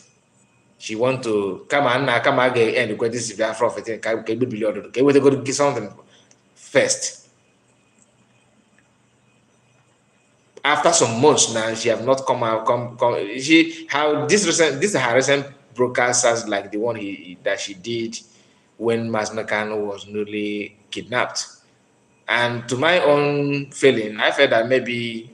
she want to come again and go this Biafra of it, can we go to get something first. After some months now, she have not come out. This her recent broadcasts like the one that she did when Mas Nakano was newly kidnapped. And to my own feeling, I felt that maybe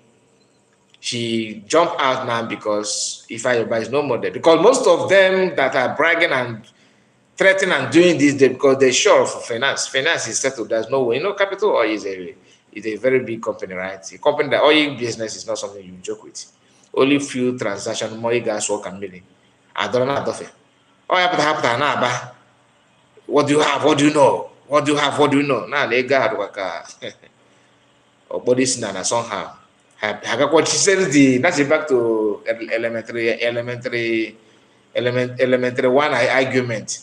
she jumped out now because if Ayoba is no more there. Because most of them that are bragging and threatening and doing this, because they're sure of finance. Finance is settled. There's no way. Capital Oil is a very big company, right? A company that oil business is not something you joke with. Only few transactions, more gas work and million. I don't know nothing. What do you have? What do you know? What do you have? What do you know? Now they got or body sinana somehow. What she says that's back to elementary one argument.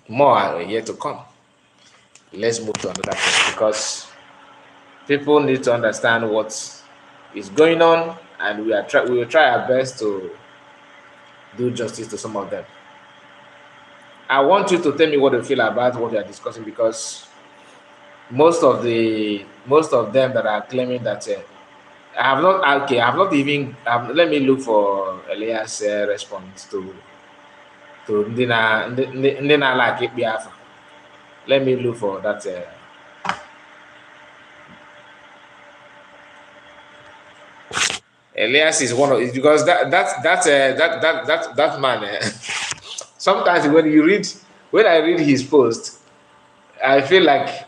More are yet to come. Let's move to another point because people need to understand what is going on, and we will try our best to do justice to some of them. I want you to tell me what you feel about what we are discussing, because most of them that are claiming that I have not even let me look for Elias response to Ndina like Biafra. Let me look for that. Elias is one of it because that man. Sometimes when I read his post, I feel like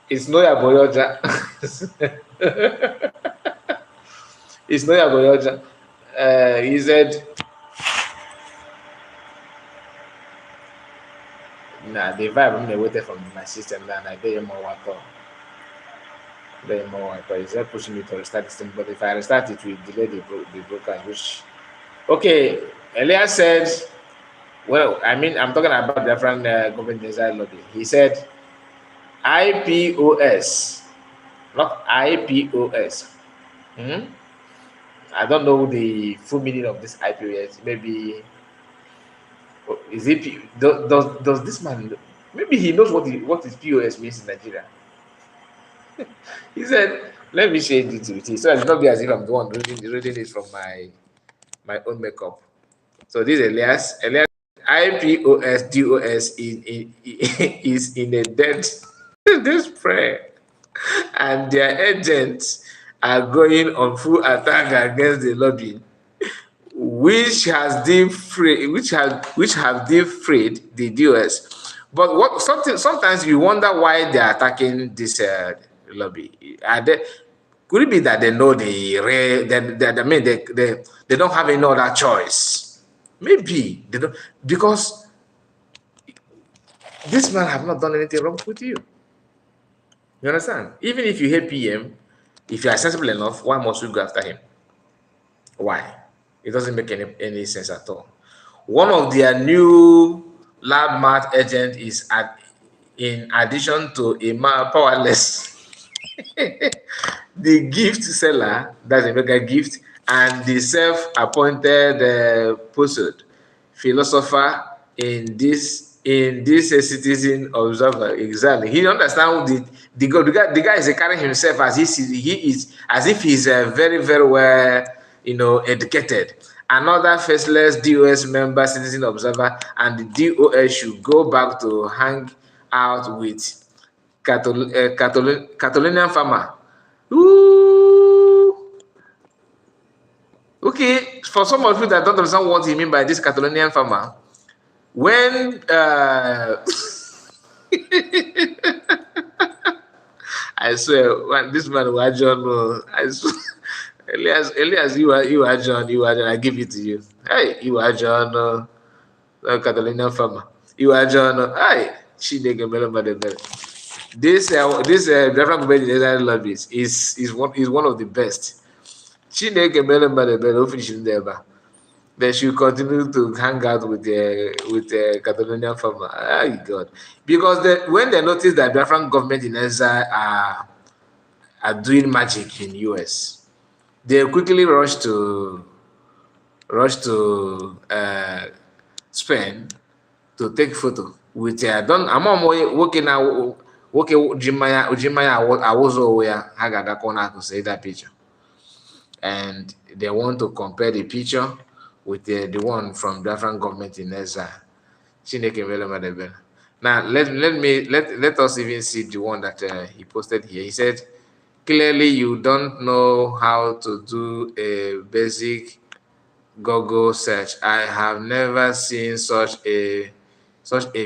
it's Noya Boyoja. It's Noya Boyoja. He said, "Nah, the vibe I'm waiting from my system now. I pay more water. Is that pushing me to restart this thing? But if I restart it, will delay the broadcast. Which, okay, Elias said." Well, I mean, I'm talking about different government design lobby. He said IPOS, not IPOS. Hmm? I don't know the full meaning of this IPOS. Maybe is it does this man? Maybe he knows what his POS means in Nigeria. He said, "Let me share it with you, so it's not be as if I'm the one reading it from my own makeup." So this Elias IPOS is in a debt this prayer, and their agents are going on full attack against the lobby, which have deep freed the DOS. But what something sometimes you wonder why they are attacking this lobby. Are they, could it be that they know I mean they don't have any other choice? Maybe they don't, because this man have not done anything wrong with you. You understand? Even if you hate PM, if you are sensible enough, why must we go after him? Why? It doesn't make any sense at all. One of their new lab math agent is in addition to a powerless, the gift seller, that's a mega gift, and the self-appointed pursuit philosopher in this citizen observer. Exactly, he understand the guy is carrying himself as he is as if he's very very well educated. Another faceless DOS member, citizen observer, and the DOS should go back to hang out with Catalonian farmer. Ooh. Okay, for some of you that don't understand what he mean by this Catalonian farmer, when I swear, this man was John. I swear, Elias, you are John. I give it to you. Hey, you are John, Catalonian farmer. You are John. Hey, she nigga this Biafra government lobbies is one of the best. Chineke mere mmadụ ebere o finish ndị ebe a. They should continue to hang out with the Catalonian farmer. Oh God, because when they notice that Biafran government in exile are doing magic in US, they quickly rush to Spain to take photo with don't among working now. Nwoke ji mmanya awụzụ onwe ya, ha ga-agakọ n'akụ say that picture, and they want to compare the picture with the one from different government in exile. Chineke mere mmadụ ebere. Now let us even see the one that he posted here. He said, clearly you don't know how to do a basic Google search. I have never seen such a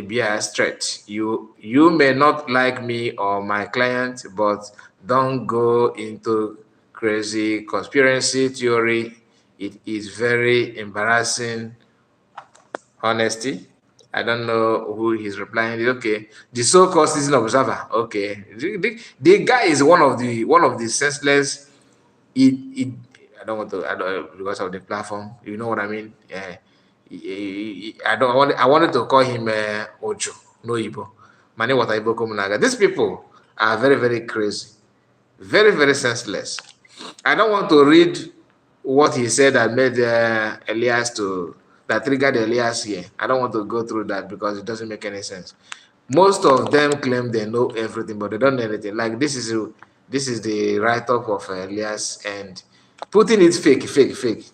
bias threat. You may not like me or my client, but don't go into crazy conspiracy theory. It is very embarrassing. Honesty. I don't know who he's replying. Okay, the so-called citizen observer. Okay, the guy is one of the senseless. I don't want to. I don't, because of the platform. You know what I mean? Yeah. I wanted to call him Ojo, no Igbo. Mani what Igbo Komunaga. These people are very, very crazy, very, very senseless. I don't want to read what he said that made Elias that triggered Elias here. I don't want to go through that because it doesn't make any sense. Most of them claim they know everything, but they don't know anything. Like this is the write-up of Elias and putting it fake.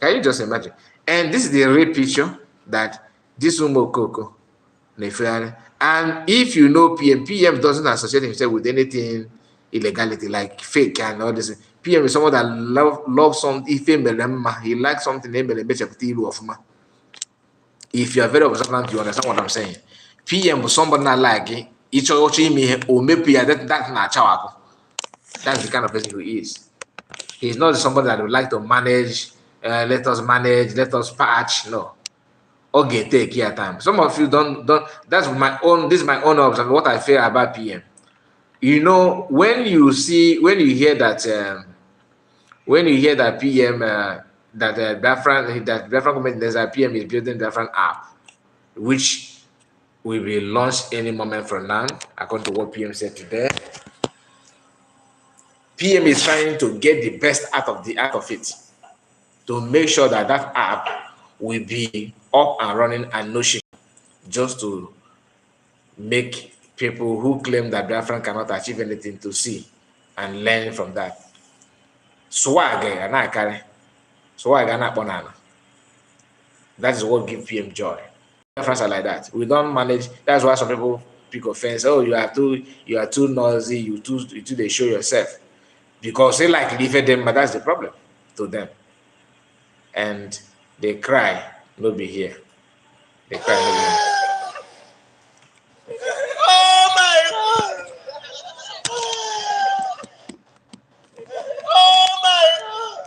Can you just imagine? And this is the real picture that this Umokoko Nefere. And if you know PM doesn't associate himself with anything illegality like fake and all this. PM is someone that loves something. He likes something. If you are very observant, you understand what I'm saying. PM is somebody not like it. That's the kind of person he is. He's not somebody that would like to manage. Let us manage. Let us patch. No. Okay, take your time. Some of you don't. That's my own. This is my own observation. What I feel about PM. You know, when you hear that PM that Biafra government there's a PM is building different app, which will be launched any moment from now, according to what PM said today. PM is trying to get the best out of it to make sure that that app will be up and running and no shaking, just to make people who claim that Biafra cannot achieve anything to see and learn from that. Swag, banana. That is what gives PM joy. Biafrans are like that. We don't manage. That's why some people pick offense. Oh, you are too noisy. You too they show yourself, because they like leave them, but that's the problem to them. And they cry, no be here. They cry, no be here. Oh my God! Oh my God!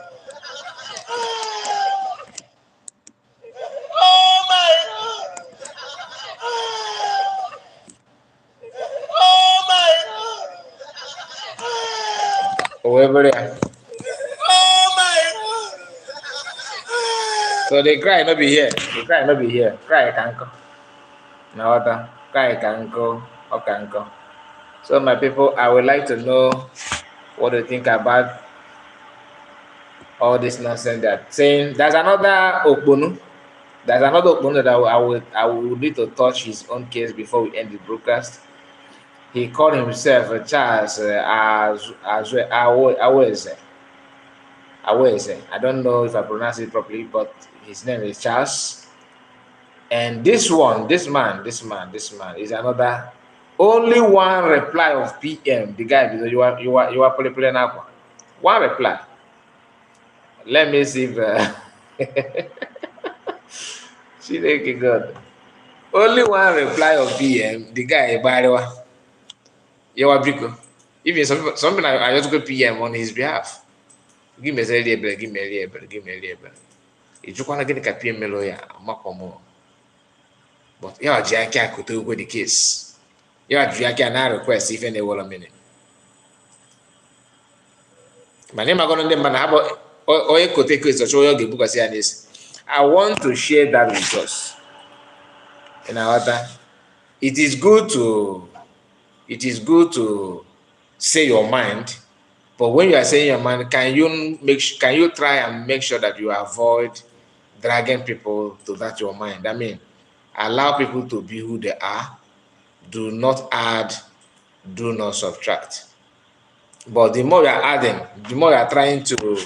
Oh my God! Oh my God! Over there. Oh my God! So they cry, no be here. They cry, no be here. Cry, can't come. Now what? Cry, can't go. Okay, go. So my people, I would like to know what you think about all this nonsense that saying. There's another Okponu. There's another Okponu that I would need to touch his own case before we end the broadcast. He called himself Charles Aweze. I don't know if I pronounce it properly, but his name is Charles. And this man is another. Only one reply of PM. The guy, you are playing up. One reply. Let me see if she take good. Only one reply of PM. The guy, by the way, you are big. Even something I just go PM on his behalf. Give me a label, give me a label, give me a label. If you want to get a PM lawyer, I'm not coming. But yeah, Jackie, I could go the case. Yeah, Jackie, and I request if any will a minute. My name is going to man about or you could take it to show you book this. I want to share that with us. In our time, it is good to say your mind, but when you are saying your mind, can you try and make sure that you avoid dragging people to that your mind? I mean, allow people to be who they are. Do not add, do not subtract. But the more you are adding, the more you are trying to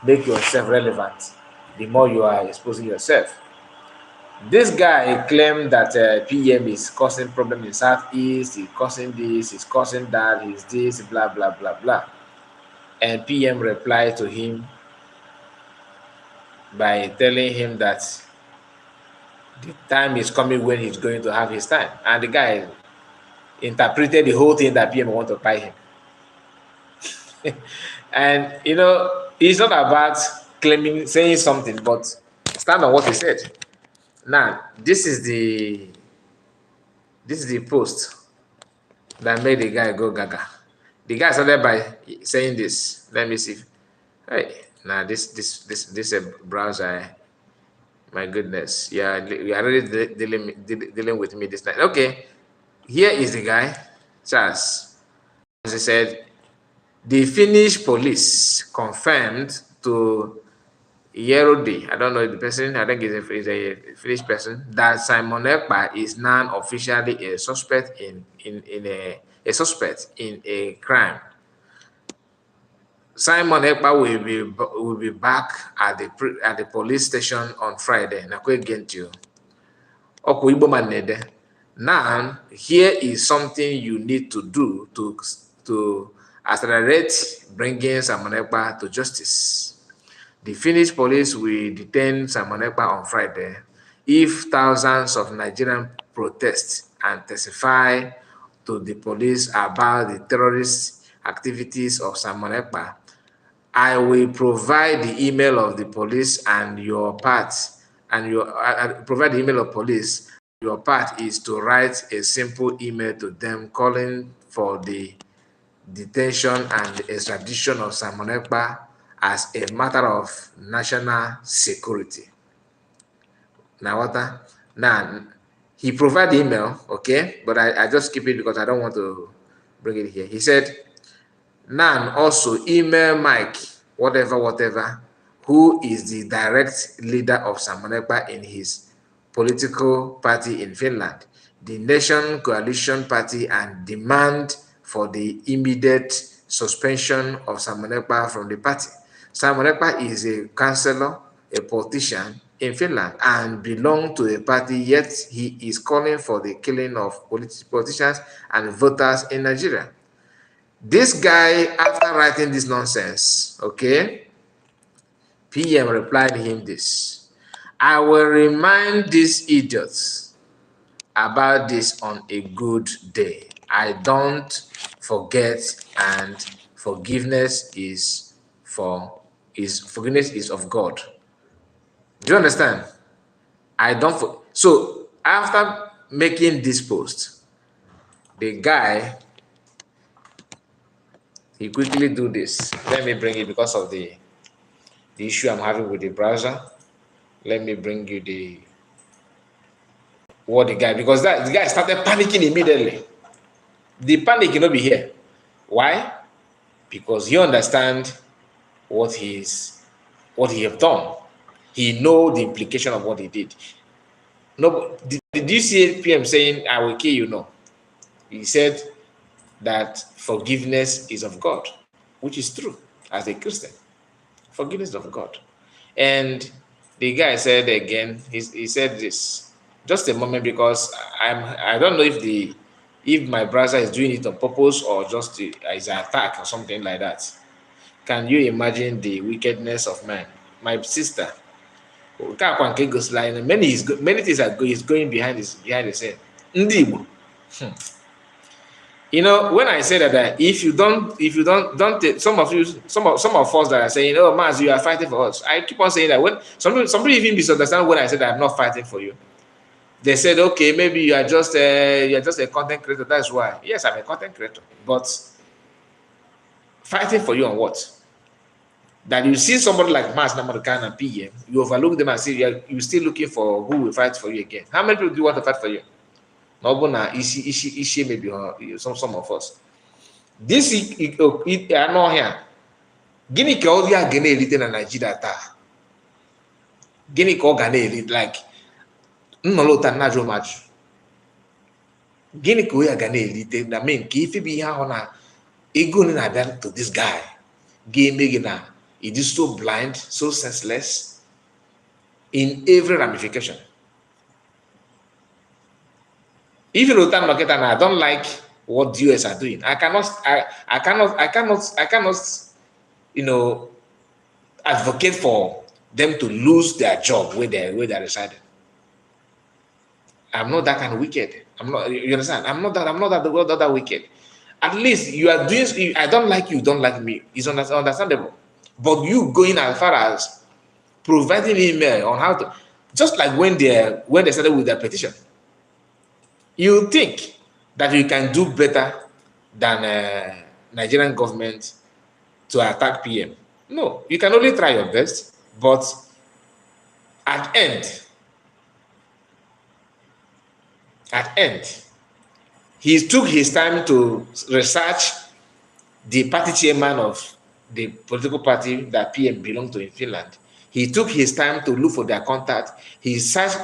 make yourself relevant, the more you are exposing yourself. This guy claimed that PM is causing problem in Southeast, he's causing this, he's causing that, he's this, blah, blah, blah, blah. And PM replied to him by telling him that the time is coming when he's going to have his time. And the guy interpreted the whole thing that PM want to buy him. And it's not about saying something, but stand on what he said. Now, this is the post that made the guy go gaga. The guy started by saying this. Let me see. Hey, now this browser. My goodness, yeah, we are already dealing with me this time. Okay, here is the guy, Charles. As he said, the Finnish police confirmed to Yerodi, I don't know the person, I think it's a Finnish person, that Simon Ekpa is now officially a suspect in a crime. Simon Ekpa will be back at the police station on Friday. Now, here is something you need to do to accelerate bringing Simon Ekpa to justice. The Finnish police will detain Simon Ekpa on Friday if thousands of Nigerians protest and testify to the police about the terrorist activities of Simon Ekpa. I will provide the email of the police and your part, provide the email of police. Your part is to write a simple email to them calling for the detention and extradition of Simon Ekpa as a matter of national security. Now, He provided the email, okay, but I just keep it because I don't want to bring it here. He said, Nan also email Mike, whatever, who is the direct leader of Samonekpa in his political party in Finland, the Nation Coalition Party, and demand for the immediate suspension of Samonekpa from the party. Samonekpa is a councillor, a politician in Finland, and belongs to a party, yet he is calling for the killing of politicians and voters in Nigeria. This guy, after writing this nonsense, okay, PM replied him this: I will remind these idiots about this on a good day. I don't forget, and forgiveness is forgiveness is of God. Do you understand? I don't so after making this post, the guy, he quickly do this. Let me bring it because of the issue I'm having with the browser. Let me bring you what the guy, because the guy started panicking immediately. The panic cannot be here. Why? Because he understand what he have done. He know the implication of what he did. No, did you see PM saying, I will kill you? No. He said that forgiveness is of God, which is true as a Christian. Forgiveness of God. And the guy said again, he said this, just a moment, because I don't know if my brother is doing it on purpose or just as an attack or something like that. Can you imagine the wickedness of man? My sister, many things is going behind the scene. You know, when I say that, if you don't take, some of us that are saying, oh, Maz, you are fighting for us. I keep on saying that when somebody even misunderstand when I said that I'm not fighting for you. They said, okay, maybe you are just a content creator. That's why. Yes, I'm a content creator, but fighting for you on what? That you see somebody like Maz Namarkan and PM, you overlook them and say you're still looking for who will fight for you again. How many people do you want to fight for you? Nobuna ishi maybe some of us. This anọ here. Gịnị ka ọ ya ga na-elite na Nigeria taa? Gịnị ka ọ ga na-elite, like nnọlọta na-ajụ mmadụ? Gịnị ka ọ ya ga na-elite na mee nke ife bụ ihe ahụ na ego na-abịa to this guy ga-eme gị na it is so blind, so senseless in every ramification. Even Otan Market, and I don't like what the US are doing. I cannot, you know, advocate for them to lose their job where they're residing. I'm not that kind of wicked. I'm not. You understand? I'm not that wicked. At least you are doing. I don't like you. Don't like me. It's understandable. But you going as far as providing email on how to, just like when they started with their petition. You think that you can do better than Nigerian government to attack PM? No, you can only try your best, but at end, he took his time to research the party chairman of the political party that PM belonged to in Finland. He took his time to look for their contact. He searched,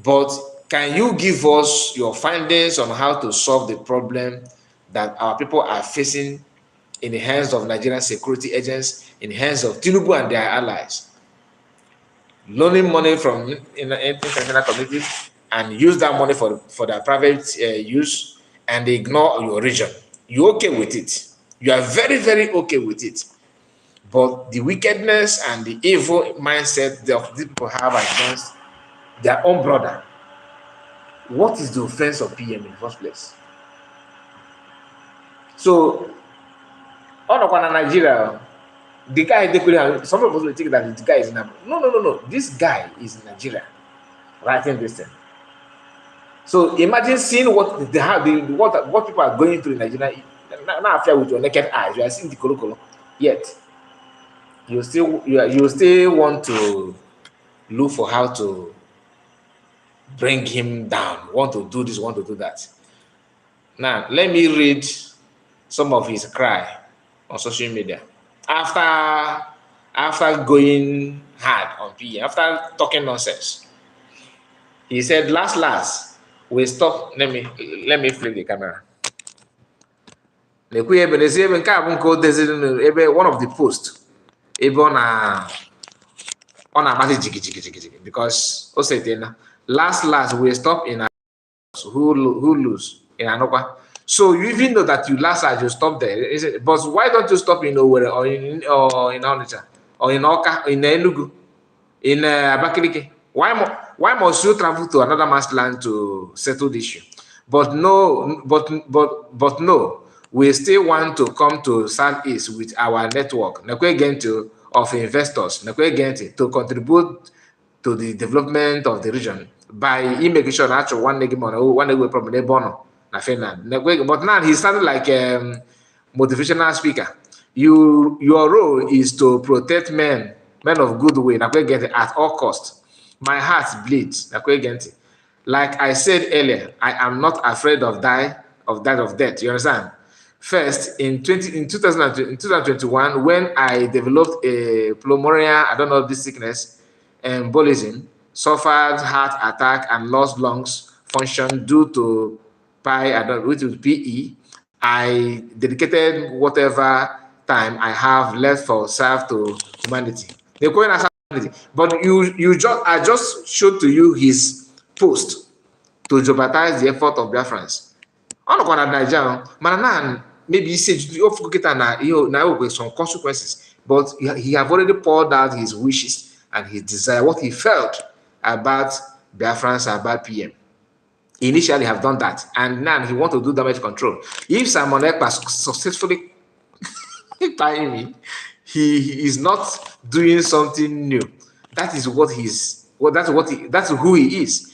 but can you give us your findings on how to solve the problem that our people are facing in the hands of Nigerian security agents, in the hands of Tinubu and their allies? Loaning money from international communities and use that money for their private use and ignore your region. You're okay with it. You are very, very okay with it. But the wickedness and the evil mindset that these people have against their own brother, what is the offense of PM in the first place? So, all of Nigeria, the guy, some people will think that the guy is in no. This guy is in Nigeria writing this thing. So imagine seeing what they have, what people are going through in Nigeria. Now after with your naked eyes, you are seeing the color. Yet you still want to look for how to bring him down, want to do this, want to do that. Now, let me read some of his cry on social media. After going hard on PM, after talking nonsense, he said, last, we stop. Let me flip the camera. One of the posts, on a because last we stop in a who lose in Anokwa. So you even know that you last you stop there. Is it, but why don't you stop in Owerri or in Onitsha or in Oka, in Enugu, in Abakaliki? Why must you travel to another man's land to settle the issue? But no, but no, we still want to come to Southeast with our network of investors to contribute to the development of the region by making sure that one problem na Finland. But now he sounded like a motivational speaker. Your role is to protect men of good way at all costs. My heart bleeds. Like I said earlier, I am not afraid of death. You understand? First, in 2021, when I developed a pulmonary, I don't know this sickness, embolism, suffered heart attack and lost lungs function due to PE, I dedicated whatever time I have left for serve to humanity. But I just showed to you his post to jeopardize the effort of Biafrans. On the Nigeria, man, maybe he said with some consequences, but he have already poured out his wishes and his desire, what he felt about Biafrans, about PM. Initially have done that, and now he want to do damage control. If Simon Ekpa successfully by me, he is not doing something new. That is what that's who he is.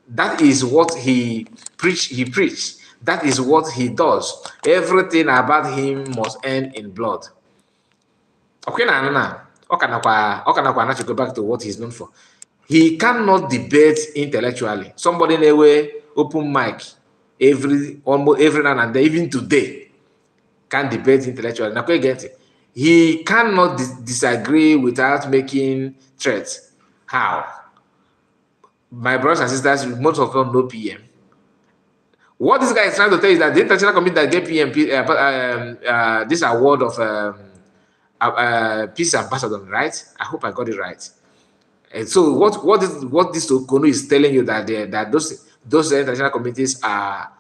That is what he preached. That is what he does. Everything about him must end in blood. Okay, now. Okay, go back to what he's known for. He cannot debate intellectually. Somebody in a way open mic almost every now and then, even today, can debate intellectually. Now, get it. He cannot disagree without making threats. How? My brothers and sisters, most of them know PM. What this guy is trying to tell you is that the international committee that gave PM this award of peace ambassador, right? I hope I got it right. And so what this Okono is telling you that those international committees are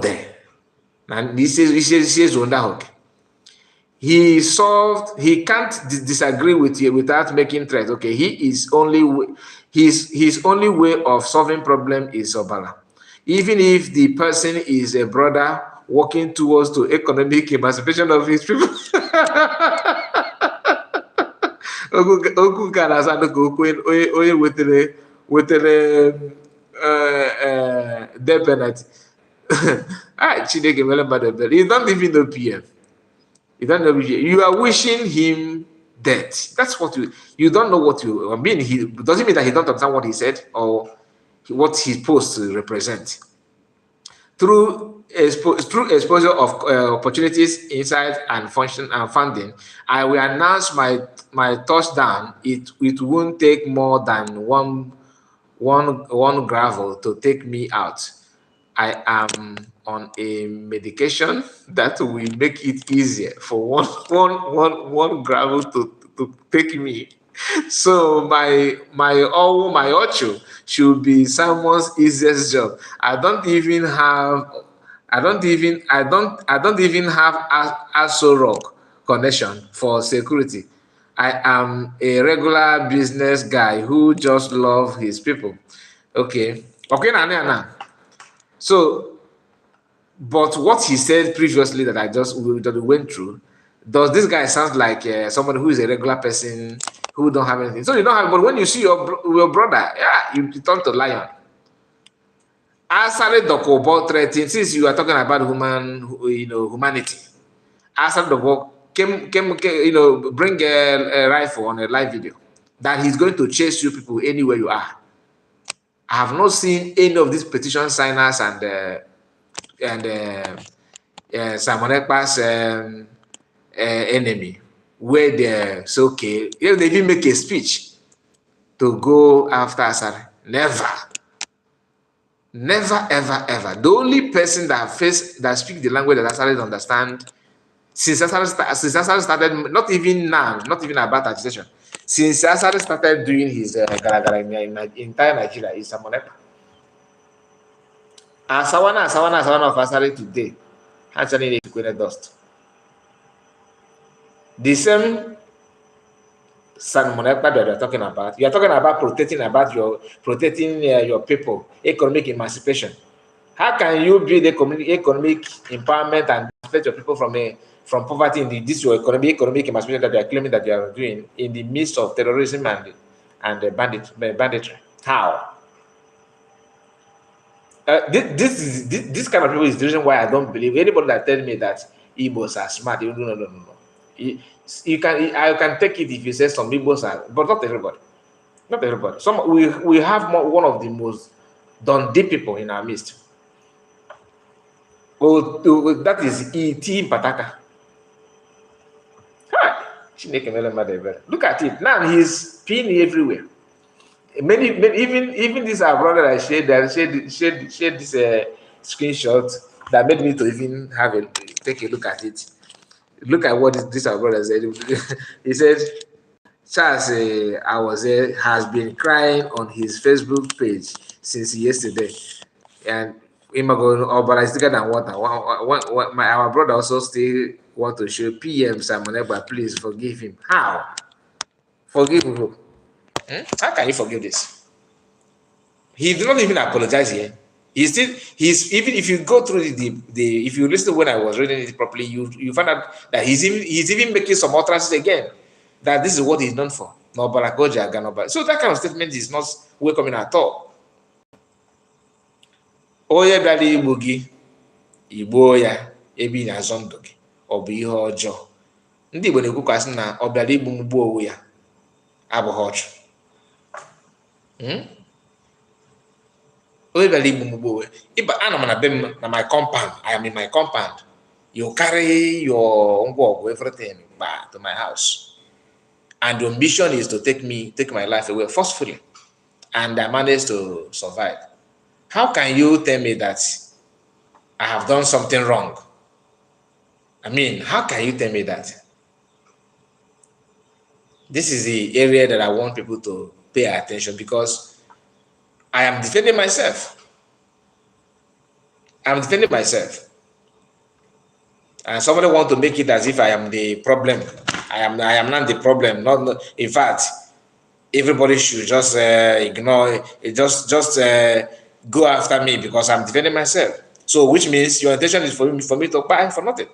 there. And he says he can't disagree with you without making threats. Okay, his only way of solving problem is Obala. Even if the person is a brother working towards to economic emancipation of his people. Okwu ka na-asa ka onye wetere death penalty. Chineke mere mmadụ ebere. You don't even know PM. You don't know. You are wishing him death. That's what you don't know what you. I mean, he doesn't mean that he don't understand what he said or what he's supposed to represent. Through exposure of opportunities inside and function and funding, I will announce my touchdown. It won't take more than one gravel to take me out. I am on a medication that will make it easier for one gravel to take me. So my ocho should be someone's easiest job. I don't even have Aso Rock connection for security. I am a regular business guy who just love his people. Okay, now. So, but what he said previously that we went through, does this guy sound like somebody who is a regular person who don't have anything? So you don't have, but when you see your brother, yeah, you turn to lion. Asale Dokobo threatening, since you are talking about humanity. Asale Dokobo came, bring a rifle on a live video that he's going to chase you people anywhere you are. I have not seen any of these petition signers and Simon Ekpa's enemy, where they say, okay, if they even make a speech to go after Asari. Never. Never, ever, ever. The only person that speaks the language that Asari understand, since Asari started, not even now, not even about agitation, since Asari started doing his gara in entire Nigeria, is Simon Ekpa. Asawana of Asari today, actually need to dust. The same Simon Ekpa that you're talking about, you're talking about protecting your people, economic emancipation. How can you build economic empowerment and emancipate your people from poverty in this your economic emancipation that you are claiming that you are doing in the midst of terrorism and banditry? How? This kind of people is the reason why I don't believe anybody that tells me that Igbos are smart. No. I can take it if you say some Igbos are, but not everybody. Not everybody. We have one of the most Dundee people in our midst. That is E.T. Pataka. Look at it. Now he's peeing everywhere. Many even this our brother I shared this screenshot that made me to even take a look at it. Look at what this our brother said. He said, Charles has been crying on his Facebook page since yesterday. And but it's bigger than water. Our brother also still want to show PM Simon Ekpa, please forgive him. How? Forgive who? How can you forgive this? He did not even apologize here. He's even if you go through the if you listen when I was reading it properly, you find out that he's even making some utterances again that this is what he's known for. No balakoja, so that kind of statement is not welcoming at all. Onye bịara igbu gị igbuo ya ebe ị na-azọ ndụ gị ọ bụ ihe ọjọọ. Ndị Igbo na-ekwukwasị na ọ bịara igbu m gbuo onwe ya abụghị ọchụ. Onye bịara igbu m gbuo onwe ya ana m na be m na my compound. I am in my compound. You carry your ngwọgwụ everything back to my house, and your mission is to take my life away forcefully, and I managed to survive. How can you tell me that I have done something wrong? I mean, how can you tell me that? This is the area that I want people to pay attention, because I am defending myself. I'm defending myself. And somebody want to make it as if I am the problem. I am not the problem. Not in fact, everybody should just ignore it, just go after me because I'm defending myself. So which means your intention is for me to buy for nothing.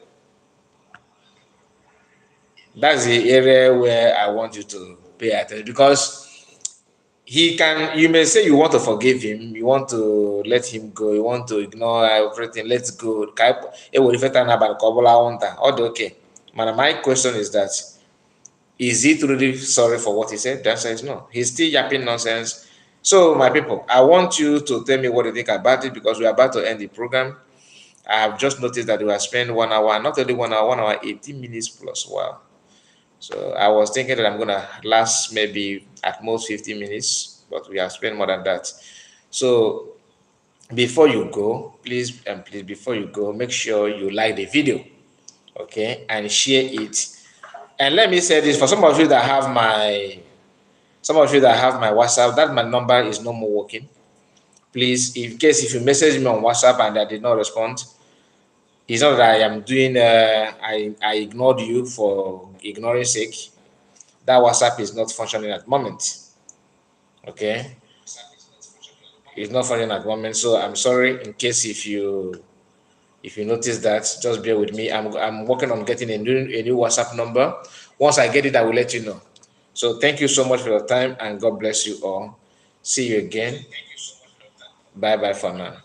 That's the area where I want you to pay attention, because you may say you want to forgive him, you want to let him go, you want to ignore everything, let's go. Okay. My question is that, is he truly sorry for what he said? The answer is no. He's still yapping nonsense. So, my people, I want you to tell me what you think about it, because we're about to end the program. I have just noticed that we have spent 1 hour, not only 1 hour, 1 hour, 18 minutes plus. Wow. So, I was thinking that I'm going to last maybe at most 15 minutes, but we have spent more than that. So, before you go, please, before you go, make sure you like the video, okay, and share it. And let me say this, for some of you that have my WhatsApp, that my number is no more working. Please, in case if you message me on WhatsApp and I did not respond, it's not that I am doing I ignored you for ignoring sake. That WhatsApp is not functioning at the moment. Okay, it's not functioning at the moment. So I'm sorry. In case if you notice that, just bear with me. I'm working on getting a new WhatsApp number. Once I get it, I will let you know. So thank you so much for your time, and God bless you all. See you again. Bye-bye for now.